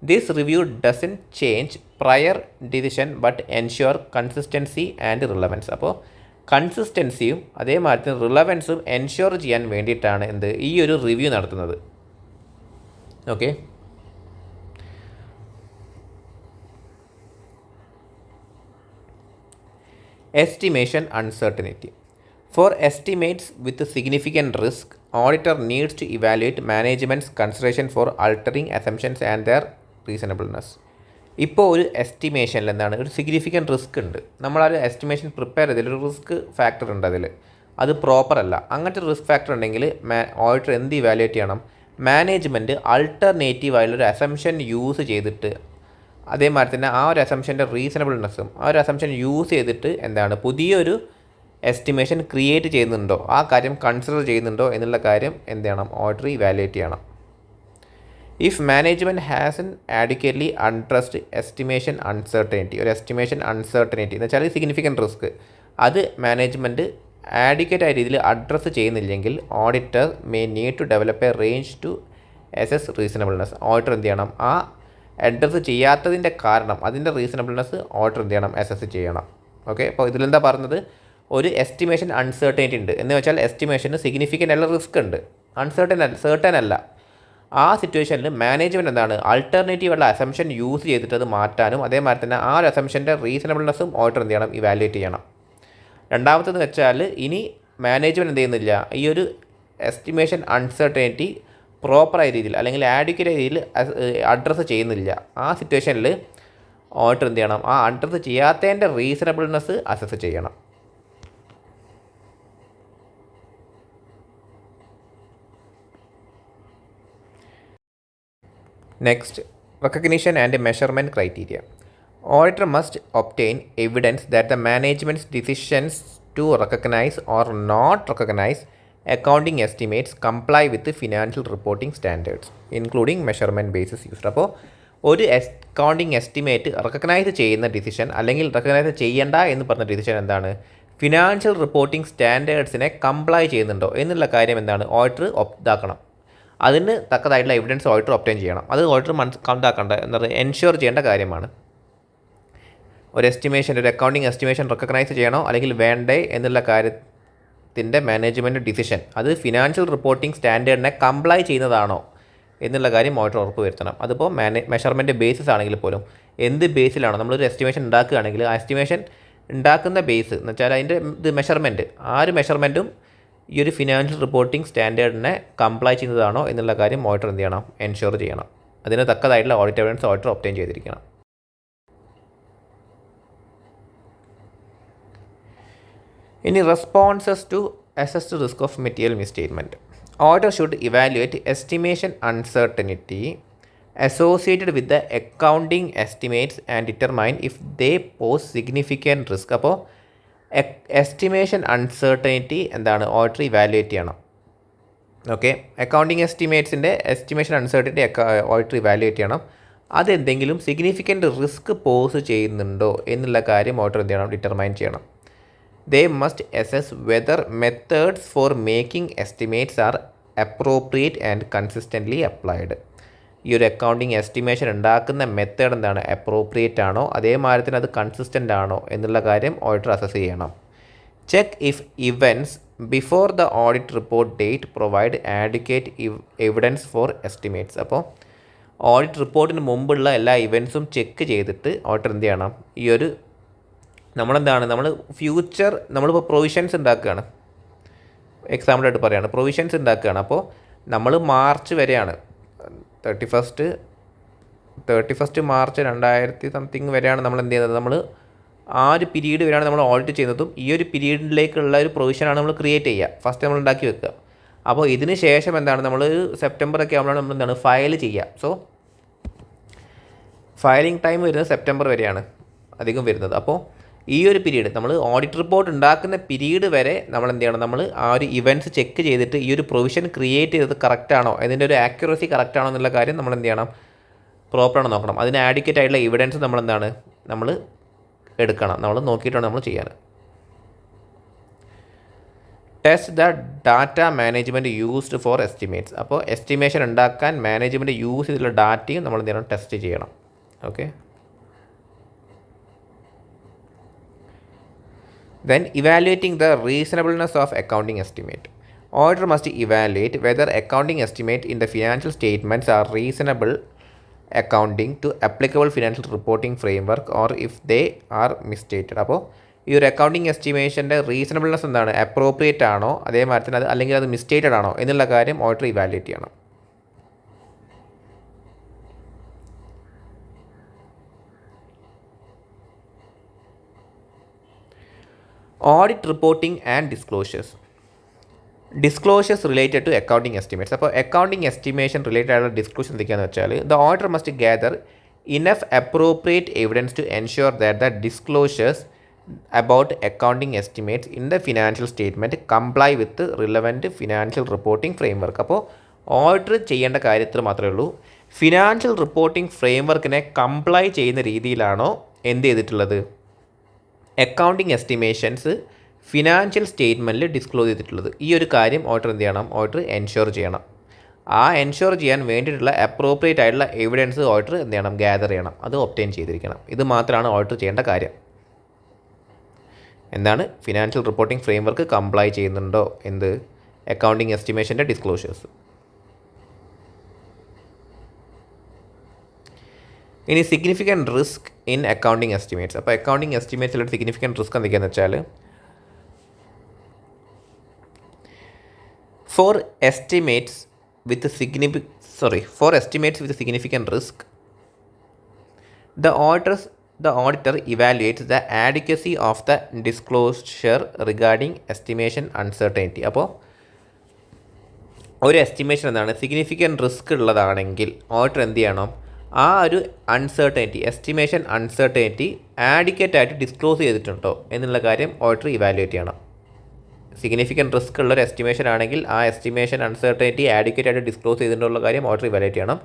This review doesn't change prior decision but ensure consistency and relevance. അപ്പോൾ കൺസിസ്റ്റൻസിയും അതേമാതിരി റിലവൻസും എൻഷുർ ചെയ്യാൻ വേണ്ടിയിട്ടാണ് ഈ ഒരു റിവ്യൂ നടത്തുന്നത്. Okay, estimation uncertainty. For estimates with significant risk, auditor needs to evaluate management's consideration for altering assumptions and their reasonableness. ഇപ്പോൾ ഒരു എസ്റ്റിമേഷനിൽ എന്താണ് ഒരു സിഗ്നിഫിക്കൻറ്റ് റിസ്ക് ഉണ്ട്, നമ്മൾ ആ ഒരു എസ്റ്റിമേഷൻ പ്രിപ്പയർ ചെയ്തതിൽ ഒരു റിസ്ക് ഫാക്ടർ ഉണ്ട്, അത് പ്രോപ്പർ അല്ല. അങ്ങനത്തെ റിസ്ക് ഫാക്ടർ ഉണ്ടെങ്കിൽ ഓഡിറ്റർ എന്ത് ഇവാലുവേറ്റ് ചെയ്യണം, മാനേജ്മെൻറ്റ് അൾട്ടർനേറ്റീവ് ആയിട്ടുള്ളൊരു അസംഷൻ യൂസ് ചെയ്തിട്ട് അതേമാതിരി തന്നെ ആ ഒരു അസംഷൻ്റെ റീസണബിൾനെസ്സും ആ ഒരു അസംഷൻ യൂസ് ചെയ്തിട്ട് എന്താണ് പുതിയൊരു എസ്റ്റിമേഷൻ ക്രിയേറ്റ് ചെയ്യുന്നുണ്ടോ, ആ കാര്യം കൺസിഡർ ചെയ്യുന്നുണ്ടോ എന്നുള്ള കാര്യം എന്ത് ചെയ്യണം, ഓഡിറ്റർ ഇവാലുവേറ്റ് ചെയ്യണം. If management has an adequately addressed estimation uncertainty, ഒരു എസ്റ്റിമേഷൻ അൺസർട്ടനിറ്റി എന്ന് വെച്ചാൽ സിഗ്നിഫിക്കൻറ്റ് റിസ്ക്, അത് മാനേജ്മെൻറ്റ് ആഡിക്വേറ്റ് ആയ രീതിയിൽ അഡ്രസ്സ് ചെയ്യുന്നില്ലെങ്കിൽ auditor may need to develop a range to assess reasonableness. Auditor എന്ത് ചെയ്യണം, ആ അഡ്രസ്സ് ചെയ്യാത്തതിൻ്റെ കാരണം, അതിൻ്റെ റീസണബിൾനെസ് ഓഡിറ്റർ എന്ത് ചെയ്യണം, അസസ് ചെയ്യണം. ഓക്കെ, അപ്പോൾ ഇതിലെന്താ പറഞ്ഞത്, ഒരു എസ്റ്റിമേഷൻ അൺസർട്ടനിറ്റി ഉണ്ട് എന്ന് വെച്ചാൽ എസ്റ്റിമേഷന് സിഗ്നിഫിക്കൻ്റ് അല്ല റിസ്ക് ഉണ്ട്, സർട്ടൻ അല്ല. ആ സിറ്റുവേഷനിൽ മാനേജ്മെൻറ്റ് എന്താണ് ആൾട്ടർനേറ്റീവ് ഉള്ള അസംഷൻ യൂസ് ചെയ്തിട്ട് അത് മാറ്റാനും അതേമാതിരി തന്നെ ആ ഒരു അസംഷൻ്റെ റീസണബിൾനെസ്സും ഓഡിറ്റർ എന്ത് ചെയ്യണം, ഇവാലുവേറ്റ് ചെയ്യണം. രണ്ടാമത്തേത് വെച്ചാൽ ഇനി മാനേജ്മെൻറ്റ് എന്ത് ചെയ്യുന്നില്ല, ഈ ഒരു എസ്റ്റിമേഷൻ അൺസർട്ടനിറ്റി പ്രോപ്പറായ രീതിയിൽ അല്ലെങ്കിൽ ആഡിക്വേറ്റ് രീതിയിൽ അഡ്രസ്സ് ചെയ്യുന്നില്ല. ആ സിറ്റുവേഷനിൽ ഓഡിറ്റർ എന്ത് ചെയ്യണം, ആ അഡ്രസ്സ് ചെയ്യാത്തതിൻ്റെ റീസണബിൾനെസ് അസസ് ചെയ്യണം. Next, recognition and measurement criteria. Auditor must obtain evidence that the management's decisions to recognize or not recognize accounting estimates comply with the financial reporting standards, including measurement basis used. അപ്പോൾ ഒരു അക്കൗണ്ടിങ് എസ്റ്റിമേറ്റ് റെക്കഗ്നൈസ് ചെയ്യുന്ന ഡിസിഷൻ അല്ലെങ്കിൽ റെക്കഗ്നൈസ് ചെയ്യേണ്ട എന്ന് പറഞ്ഞ ഡിസിഷൻ എന്താണ്, ഫിനാൻഷ്യൽ റിപ്പോർട്ടിംഗ് സ്റ്റാൻഡേർഡ്സിനെ കംപ്ലൈ ചെയ്യുന്നുണ്ടോ എന്നുള്ള കാര്യം എന്താണ് ഓഡിറ്റർ ഇതാക്കണം. അതിന് തക്കതായിട്ടുള്ള എവിഡൻസ് ഓഡിറ്റർ ഒബ്റ്റെയിൻ ചെയ്യണം. അത് ഓഡിറ്റർ ഇതാക്കേണ്ട എന്താ പറയുക, എൻഷുർ ചെയ്യേണ്ട കാര്യമാണ്. ഒരു എസ്റ്റിമേഷൻ, ഒരു അക്കൗണ്ടിങ് എസ്റ്റിമേഷൻ റെക്കഗ്നൈസ് ചെയ്യണോ അല്ലെങ്കിൽ വേണ്ടേ എന്നുള്ള കാര്യത്തിൻ്റെ മാനേജ്മെൻറ്റ് ഡിസിഷൻ അത് ഫിനാൻഷ്യൽ റിപ്പോർട്ടിംഗ് സ്റ്റാൻഡേർഡിനെ കംപ്ലൈ ചെയ്യുന്നതാണോ എന്നുള്ള കാര്യം ഓഡിറ്റർ ഉറപ്പ് വരുത്തണം. അതിപ്പോൾ മെഷർമെൻറ്റ് ബേസിസ് ആണെങ്കിൽ പോലും എന്ത് ബേസിലാണോ നമ്മളൊരു എസ്റ്റിമേഷൻ ഉണ്ടാക്കുകയാണെങ്കിൽ ആ എസ്റ്റിമേഷൻ ഉണ്ടാക്കുന്ന ബേസ് എന്ന് വെച്ചാൽ അതിൻ്റെ മെഷർമെൻറ്റ്, ആ ഒരു മെഷർമെൻറ്റും ഈ ഒരു ഫിനാൻഷ്യൽ റിപ്പോർട്ടിംഗ് സ്റ്റാൻഡേർഡിനെ കംപ്ലൈ ചെയ്യുന്നതാണോ എന്നുള്ള കാര്യം ഓഡിറ്റർ എന്ത് ചെയ്യണം, എൻഷുർ ചെയ്യണം. അതിന് തക്കതായിട്ടുള്ള ഓഡിറ്റ് എവിഡൻസ് ഓഡിറ്റർ ഒബ്റ്റെയിൻ ചെയ്തിരിക്കണം. ഇനി responses to assessed risk of material misstatement. Auditor should evaluate estimation uncertainty associated with the accounting estimates and determine if they pose significant risk. അപ്പോൾ എസ്റ്റിമേഷൻ അൺസർട്ടനിറ്റി എന്താണ് ഓഡിറ്റർ ഇവാലുവേറ്റ് ചെയ്യണം. ഓക്കെ, അക്കൗണ്ടിങ് എസ്റ്റിമേറ്റ്സിൻ്റെ എസ്റ്റിമേഷൻ അൺസർട്ടനിറ്റി ഓഡിറ്റർ ഇവാലുവേറ്റ് ചെയ്യണം. അതെന്തെങ്കിലും സിഗ്നിഫിക്കൻറ്റ് റിസ്ക് പോസ് ചെയ്യുന്നുണ്ടോ എന്നുള്ള കാര്യം ഓഡിറ്റർ എന്ത് ചെയ്യണം, ഡിറ്റർമൈൻ ചെയ്യണം. They must assess whether methods for making estimates are appropriate and consistently applied. ഈ ഒരു അക്കൗണ്ടിങ് എസ്റ്റിമേഷൻ ഉണ്ടാക്കുന്ന മെത്തേഡ് എന്താണ്, അപ്രോപ്രിയേറ്റ് ആണോ അതേമാതിരി തന്നെ അത് കൺസിസ്റ്റൻ്റ് ആണോ എന്നുള്ള കാര്യം ഓഡിറ്റർ അസസ് ചെയ്യണം. Check if events before the audit report date provide advocate evidence four estimates. അപ്പോൾ ഓഡിറ്റ് റിപ്പോർട്ടിന് മുമ്പുള്ള എല്ലാ ഇവൻറ്റ്സും ചെക്ക് ചെയ്തിട്ട് ഓഡിറ്റർ എന്ത് ചെയ്യണം, ഈ ഒരു നമ്മൾ ഫ്യൂച്ചർ നമ്മളിപ്പോൾ പ്രൊവിഷൻസ് ഉണ്ടാക്കുകയാണ്, എക്സാമ്പിളായിട്ട് പറയുകയാണ്, പ്രൊവിഷൻസ് ഉണ്ടാക്കുകയാണ്. അപ്പോൾ നമ്മൾ മാർച്ച് വരെയാണ് 31 മാർച്ച് 2000 വരെയാണ് നമ്മൾ എന്ത് ചെയ്യുന്നത്, നമ്മൾ ആ ഒരു പീരീഡ് വരെയാണ് നമ്മൾ ഓഡിറ്റ് ചെയ്യുന്നതും ഈ ഒരു പീരീഡിലേക്കുള്ള ഒരു പ്രൊവിഷനാണ് നമ്മൾ ക്രിയേറ്റ് ചെയ്യുക, ഫസ്റ്റ് നമ്മൾ ഉണ്ടാക്കി വെക്കുക. അപ്പോൾ ഇതിന് ശേഷം എന്താണ് നമ്മൾ സെപ്റ്റംബറൊക്കെ ആകുമ്പോഴാണ് നമ്മൾ എന്താണ് ഫയൽ ചെയ്യുക. സോ ഫയലിംഗ് ടൈം വരുന്നത് സെപ്റ്റംബർ വരെയാണ് അധികം വരുന്നത്. അപ്പോൾ ഈ ഒരു പീരീഡ് നമ്മൾ ഓഡിറ്റ് റിപ്പോർട്ട് ഉണ്ടാക്കുന്ന പീരീഡ് വരെ നമ്മൾ എന്ത് ചെയ്യണം, നമ്മൾ ആ ഒരു ഇവൻറ്റ്സ് ചെക്ക് ചെയ്തിട്ട് ഈ ഒരു പ്രൊവിഷൻ ക്രിയേറ്റ് ചെയ്തത് കറക്റ്റാണോ, അതിൻ്റെ ഒരു ആക്യുറസി കറക്റ്റാണോ എന്നുള്ള കാര്യം നമ്മൾ എന്ത് ചെയ്യണം, പ്രോപ്പറാണോ നോക്കണം. അതിന് ആഡിക്വേറ്റ് ആയിട്ടുള്ള എവിഡൻസ് നമ്മൾ എടുക്കണം, നമ്മൾ നോക്കിയിട്ടാണ് നമ്മൾ ചെയ്യാൻ. Test the data management used for estimates. അപ്പോൾ എസ്റ്റിമേഷൻ ഉണ്ടാക്കാൻ മാനേജ്മെൻറ്റ് യൂസ് ചെയ്തിട്ടുള്ള ഡാറ്റയും നമ്മൾ എന്ത് ചെയ്യണം, ടെസ്റ്റ് ചെയ്യണം. Okay, then evaluating the reasonableness of accounting estimate. Auditor must evaluate whether accounting estimate in the financial statements are reasonable accounting to applicable financial reporting framework or if they are misstated. അപ്പോൾ ഈ ഒരു അക്കൗണ്ടിങ് എസ്റ്റിമേഷൻ്റെ റീസണബിൾനെസ് എന്താണ്, അപ്രോപ്രിയേറ്റ് ആണോ അതേമാതിരി തന്നെ അത് അല്ലെങ്കിൽ അത് മിസ്റ്റേറ്റഡ് ആണോ എന്നുള്ള കാര്യം ഓഡിറ്റർ ഇവാലുവേറ്റ് ചെയ്യണം. Audit reporting and disclosures related to accounting estimates. അപ്പോൾ അക്കൗണ്ടിങ് എസ്റ്റിമേഷൻ റിലേറ്റഡ് ആയിട്ടുള്ള ഡിസ്ക്ലോഷർ എന്തൊക്കെയാണെന്ന് വെച്ചാൽ the auditor must gather enough appropriate evidence to ensure that the disclosures about accounting estimates in the financial statement comply with the relevant financial reporting framework. അപ്പോൾ ഓഡിറ്റർ ചെയ്യേണ്ട കാര്യത്തിൽ മാത്രമേ ഉള്ളൂ, ഫിനാൻഷ്യൽ റിപ്പോർട്ടിംഗ് ഫ്രെയിംവർക്കിനെ കംപ്ലൈ ചെയ്യുന്ന രീതിയിലാണോ എന്ത് ചെയ്തിട്ടുള്ളത്, അക്കൗണ്ടിങ് എസ്റ്റിമേഷൻസ് ഫിനാൻഷ്യൽ സ്റ്റേറ്റ്മെൻറ്റിൽ ഡിസ്ക്ലോസ് ചെയ്തിട്ടുള്ളത്. ഈ ഒരു കാര്യം ഓഡിറ്റർ എന്ത് ചെയ്യണം, ഓഡിറ്റർ എൻഷുർ ചെയ്യണം. ആ എൻഷുർ ചെയ്യാൻ വേണ്ടിയിട്ടുള്ള അപ്രോപ്രിയേറ്റ് ആയിട്ടുള്ള എവിഡൻസ് ഓഡിറ്റർ എന്ത് ചെയ്യണം, ഗ്യാദർ ചെയ്യണം, അത് ഒബ്റ്റെയിൻ ചെയ്തിരിക്കണം. ഇത് മാത്രമാണ് ഓഡിറ്റർ ചെയ്യേണ്ട കാര്യം. എന്താണ്, ഫിനാൻഷ്യൽ റിപ്പോർട്ടിംഗ് ഫ്രെയിംവർക്ക് കംപ്ലൈ ചെയ്യുന്നുണ്ടോ എന്ത്, അക്കൗണ്ടിങ് എസ്റ്റിമേഷൻ്റെ ഡിസ്ക്ലോഷേഴ്സ്. ഇനി significant risk in accounting estimates. അപ്പോൾ അക്കൗണ്ടിങ് എസ്റ്റിമേറ്റ്സിലൊരു സിഗ്നിഫിക്കൻറ്റ് റിസ്ക് എന്തൊക്കെയാണെന്ന് വെച്ചാൽ, For estimates with significant risk, the auditor evaluates the adequacy of the disclosure regarding estimation uncertainty. അപ്പോൾ ഒരു എസ്റ്റിമേഷൻ എന്താണ്, സിഗ്നിഫിക്കൻറ്റ് റിസ്ക് ഉള്ളതാണെങ്കിൽ ഓഡിറ്റർ എന്ത് ചെയ്യണം, ആ ഒരു എസ്റ്റിമേഷൻ അൺസർട്ടനിറ്റി ആഡിക്വേറ്റ് ആയിട്ട് ഡിസ്ക്ലോസ് ചെയ്തിട്ടുണ്ടോ എന്നുള്ള കാര്യം ഓഡിറ്റർ ഇവാലുവേറ്റ് ചെയ്യണം. സിഗ്നിഫിക്കൻറ്റ് റിസ്ക് ഉള്ളൊരു എസ്റ്റിമേഷൻ ആണെങ്കിൽ ആ എസ്റ്റിമേഷൻ അൺസർട്ടനിറ്റി ആഡിക്വേറ്റ് ആയിട്ട് ഡിസ്ക്ലോസ് ചെയ്തിട്ടുള്ള കാര്യം ഓഡിറ്റർ ഇവാലുവേറ്റ് ചെയ്യണം.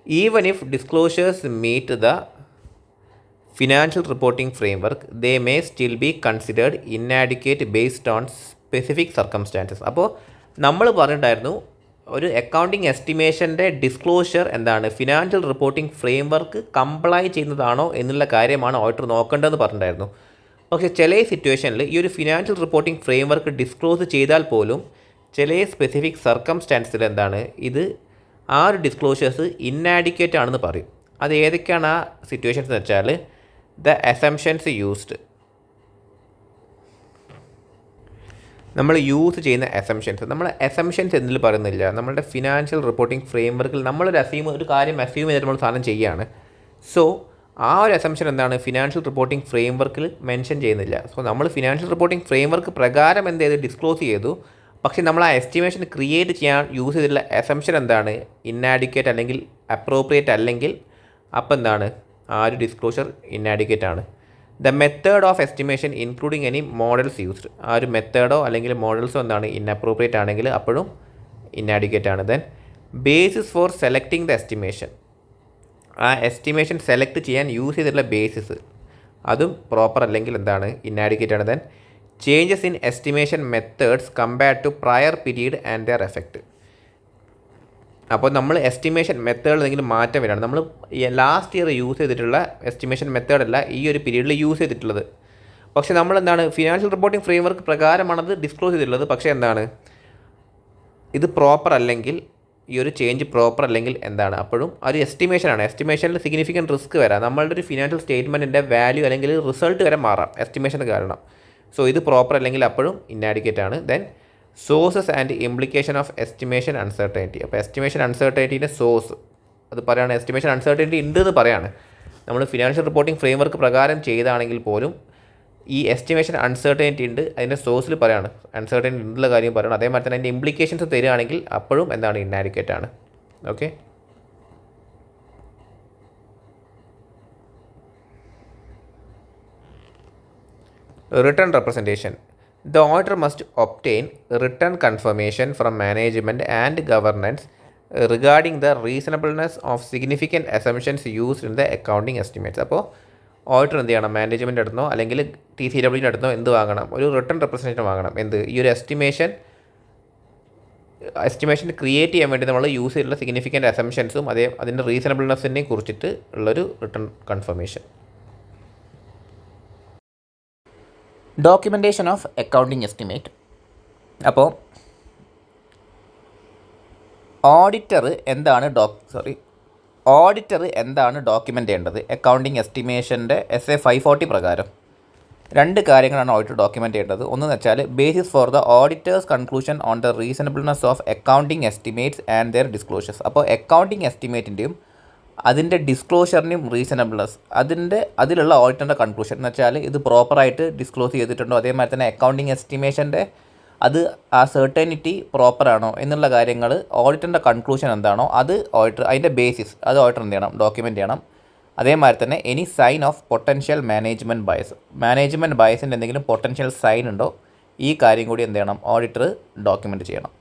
Even if disclosures meet the financial reporting framework, they may still be considered inadequate based on specific circumstances. അപ്പോൾ നമ്മൾ പറഞ്ഞിട്ടുണ്ടായിരുന്നു, ഒരു അക്കൗണ്ടിങ് എസ്റ്റിമേഷൻ്റെ ഡിസ്ക്ലോഷർ എന്താണ്, ഫിനാൻഷ്യൽ റിപ്പോർട്ടിംഗ് ഫ്രെയിംവർക്ക് കംപ്ലൈ ചെയ്യുന്നതാണോ എന്നുള്ള കാര്യമാണ് ഓഡിറ്റർ നോക്കേണ്ടതെന്ന് പറഞ്ഞിട്ടുണ്ടായിരുന്നു. പക്ഷേ ചില സിറ്റുവേഷനിൽ ഈ ഒരു ഫിനാൻഷ്യൽ റിപ്പോർട്ടിംഗ് ഫ്രെയിംവർക്ക് ഡിസ്ക്ലോസ് ചെയ്താൽ പോലും ചില സ്പെസിഫിക് സർക്കംസ്റ്റാൻസിൽ എന്താണ്, ഇത് ആ ഒരു ഡിസ്ക്ലോഷേഴ്സ് ഇന്നാഡിക്വേറ്റ് ആണെന്ന് പറയും. അത് ഏതൊക്കെയാണ് ആ സിറ്റുവേഷൻസ് എന്ന് വെച്ചാൽ, ദ അസംഷൻസ് യൂസ്ഡ്, നമ്മൾ യൂസ് ചെയ്യുന്ന അസംഷൻസ് എന്തിൽ പറയുന്നില്ല, നമ്മളുടെ ഫിനാൻഷ്യൽ റിപ്പോർട്ടിംഗ് ഫ്രെയിംവർക്കിൽ ഒരു കാര്യം അസ്യൂം ചെയ്തിട്ട് നമ്മൾ സാധനം ചെയ്യുകയാണ്. സോ ആ ഒരു അസംഷൻ എന്താണ്, ഫിനാൻഷ്യൽ റിപ്പോർട്ടിംഗ് ഫ്രെയിംവർക്കിൽ മെൻഷൻ ചെയ്യുന്നില്ല. സോ നമ്മൾ ഫിനാൻഷ്യൽ റിപ്പോർട്ടിംഗ് ഫ്രെയിംവർക്ക് പ്രകാരം എന്ത് ചെയ്ത് ഡിസ്ക്ലോസ് ചെയ്തു, പക്ഷേ നമ്മൾ ആ എസ്റ്റിമേഷൻ ക്രിയേറ്റ് ചെയ്യാൻ യൂസ് ചെയ്തിട്ടുള്ള അസംഷൻ എന്താണ്, ഇന്നാഡിക്വേറ്റ് അല്ലെങ്കിൽ അപ്രോപ്രിയേറ്റ് അല്ലെങ്കിൽ, അപ്പോൾ എന്താണ്, ആ ഒരു ഡിസ്ക്ലോഷർ ഇന്നാഡിക്വേറ്റ് ആണ്. The method of estimation including any models used, ആ ഒരു മെത്തേഡോ അല്ലെങ്കിൽ മോഡൽസോ എന്താണ്, ഇന്നപ്രോപ്രിയേറ്റ് ആണെങ്കിൽ അപ്പോഴും ഇന്നാഡിക്വേറ്റ് ആണ്. Then basis for selecting the estimation, ആ എസ്റ്റിമേഷൻ സെലക്ട് ചെയ്യാൻ യൂസ് ചെയ്തിട്ടുള്ള ബേസിസ് അതും പ്രോപ്പർ അല്ലെങ്കിൽ എന്താണ്, ഇന്നാഡിക്വേറ്റ് ആണ്. Then changes in estimation methods compared to prior period and their effect. അപ്പോൾ നമ്മൾ എസ്റ്റിമേഷൻ മെത്തേഡിൽ എന്തെങ്കിലും മാറ്റം വരികയാണ്, നമ്മൾ ലാസ്റ്റ് ഇയർ യൂസ് ചെയ്തിട്ടുള്ള എസ്റ്റിമേഷൻ മെത്തേഡല്ല ഈ ഒരു പീരീഡിൽ യൂസ് ചെയ്തിട്ടുള്ളത്. പക്ഷേ നമ്മൾ എന്താണ്, ഫിനാൻഷ്യൽ റിപ്പോർട്ടിംഗ് ഫ്രെയിംവർക്ക് പ്രകാരമാണത് ഡിസ്ക്ലോസ് ചെയ്തിട്ടുള്ളത്, പക്ഷേ എന്താണ്, ഇത് പ്രോപ്പർ അല്ലെങ്കിൽ ഈ ഒരു ചേഞ്ച് പ്രോപ്പർ അല്ലെങ്കിൽ എന്താണ്, അപ്പോഴും ഒരു എസ്റ്റിമേഷനാണ്. എസ്റ്റിമേഷനിൽ സിഗ്നിഫിക്കൻറ്റ് റിസ്ക് വരാം, നമ്മളുടെ ഒരു ഫിനാൻഷ്യൽ സ്റ്റേറ്റ്മെൻറ്റിൻ്റെ വാല്യൂ അല്ലെങ്കിൽ റിസൾട്ട് വരെ മാറാം എസ്റ്റിമേഷൻ കാരണം. സോ ഇത് പ്രോപ്പർ അല്ലെങ്കിൽ അപ്പോഴും ഇന്നാഡിക്വേറ്റ് ആണ്. Then sources and implication of estimation uncertainty. അപ്പോൾ എസ്റ്റിമേഷൻ അൺസർട്ടനിറ്റീൻ്റെ സോഴ്സ് അത് പറയുകയാണ്, എസ്റ്റിമേഷൻ അൺസർട്ടനിറ്റി ഉണ്ട് എന്ന് പറയാണ്. നമ്മൾ ഫിനാൻഷ്യൽ റിപ്പോർട്ടിംഗ് ഫ്രെയിംവർക്ക് പ്രകാരം ചെയ്താണെങ്കിൽ പോലും ഈ എസ്റ്റിമേഷൻ അൺസർട്ടനിറ്റി ഉണ്ട്, അതിൻ്റെ സോഴ്സിൽ പറയാണ് അൺസർട്ടനിറ്റി ഉള്ള കാര്യം പറയണം. അതേമാതിരി തന്നെ അതിൻ്റെ ഇംപ്ലിക്കേഷൻസ് തരികയാണെങ്കിൽ അപ്പോഴും എന്താണ്, ഇന്നാഡിക്വേറ്റ് ആണ്. Okay, return representation. The auditor must obtain written confirmation from management and governance regarding the reasonableness of significant assumptions used in the accounting estimates. അപ്പോൾ ഓഡിറ്റർ എന്ത് ചെയ്യണം, മാനേജ്മെൻറ്റ് അടുത്തോ അല്ലെങ്കിൽ TCWൻ്റെ അടുത്തോ എന്ത് വാങ്ങണം, ഒരു റിട്ടേൺ റെപ്രസെൻറ്റേഷൻ വാങ്ങണം. ഈ ഒരു എസ്റ്റിമേഷൻ ക്രിയേറ്റ് ചെയ്യാൻ വേണ്ടി നമ്മൾ യൂസ് ചെയ്തിട്ടുള്ള സിഗ്നിഫിക്കൻറ്റ് അസംഷൻസും അതിൻ്റെ റീസണബിൾനെസ്സിനെയും കുറിച്ചിട്ട് ഉള്ളൊരു return confirmation. Documentation of accounting estimate. അപ്പോൾ ഓഡിറ്റർ എന്താണ് ഡോക്യുമെൻ്റ് ചെയ്യേണ്ടത് അക്കൗണ്ടിങ് എസ്റ്റിമേഷൻ്റെ SA 540 പ്രകാരം? രണ്ട് കാര്യങ്ങളാണ് ഓഡിറ്റർ ഡോക്യുമെൻ്റ് ചെയ്യേണ്ടത്. ഒന്നെന്ന് വെച്ചാൽ basis for the auditor's conclusion on the reasonableness of accounting estimates and their disclosures. അപ്പോൾ അക്കൗണ്ടിങ് എസ്റ്റിമേറ്റിൻ്റെയും അതിൻ്റെ ഡിസ്ക്ലോഷറിൻ്റെയും റീസണബിൾനെസ് അതിലുള്ള ഓഡിറ്ററിൻ്റെ കൺക്ലൂഷൻ എന്ന് വെച്ചാൽ ഇത് പ്രോപ്പറായിട്ട് ഡിസ്ക്ലോസ് ചെയ്തിട്ടുണ്ടോ, അതേമാതിരി തന്നെ അക്കൗണ്ടിങ് എസ്റ്റിമേഷൻ്റെ ആ സെർട്ടനിറ്റി പ്രോപ്പറാണോ എന്നുള്ള കാര്യങ്ങൾ ഓഡിറ്ററിൻ്റെ കൺക്ലൂഷൻ എന്താണോ അത് ഓഡിറ്റർ അതിൻ്റെ ബേസിസ് അത് ഓഡിറ്റർ എന്ത് ചെയ്യണം, ഡോക്യുമെൻ്റ് ചെയ്യണം. അതേമാതിരി തന്നെ any sign of potential management bias, management ബയസിൻ്റെ എന്തെങ്കിലും പൊട്ടൻഷ്യൽ സൈൻ ഉണ്ടോ, ഈ കാര്യം കൂടി എന്ത് ചെയ്യണം, ഓഡിറ്റർ ഡോക്യുമെൻറ്റ് ചെയ്യണം.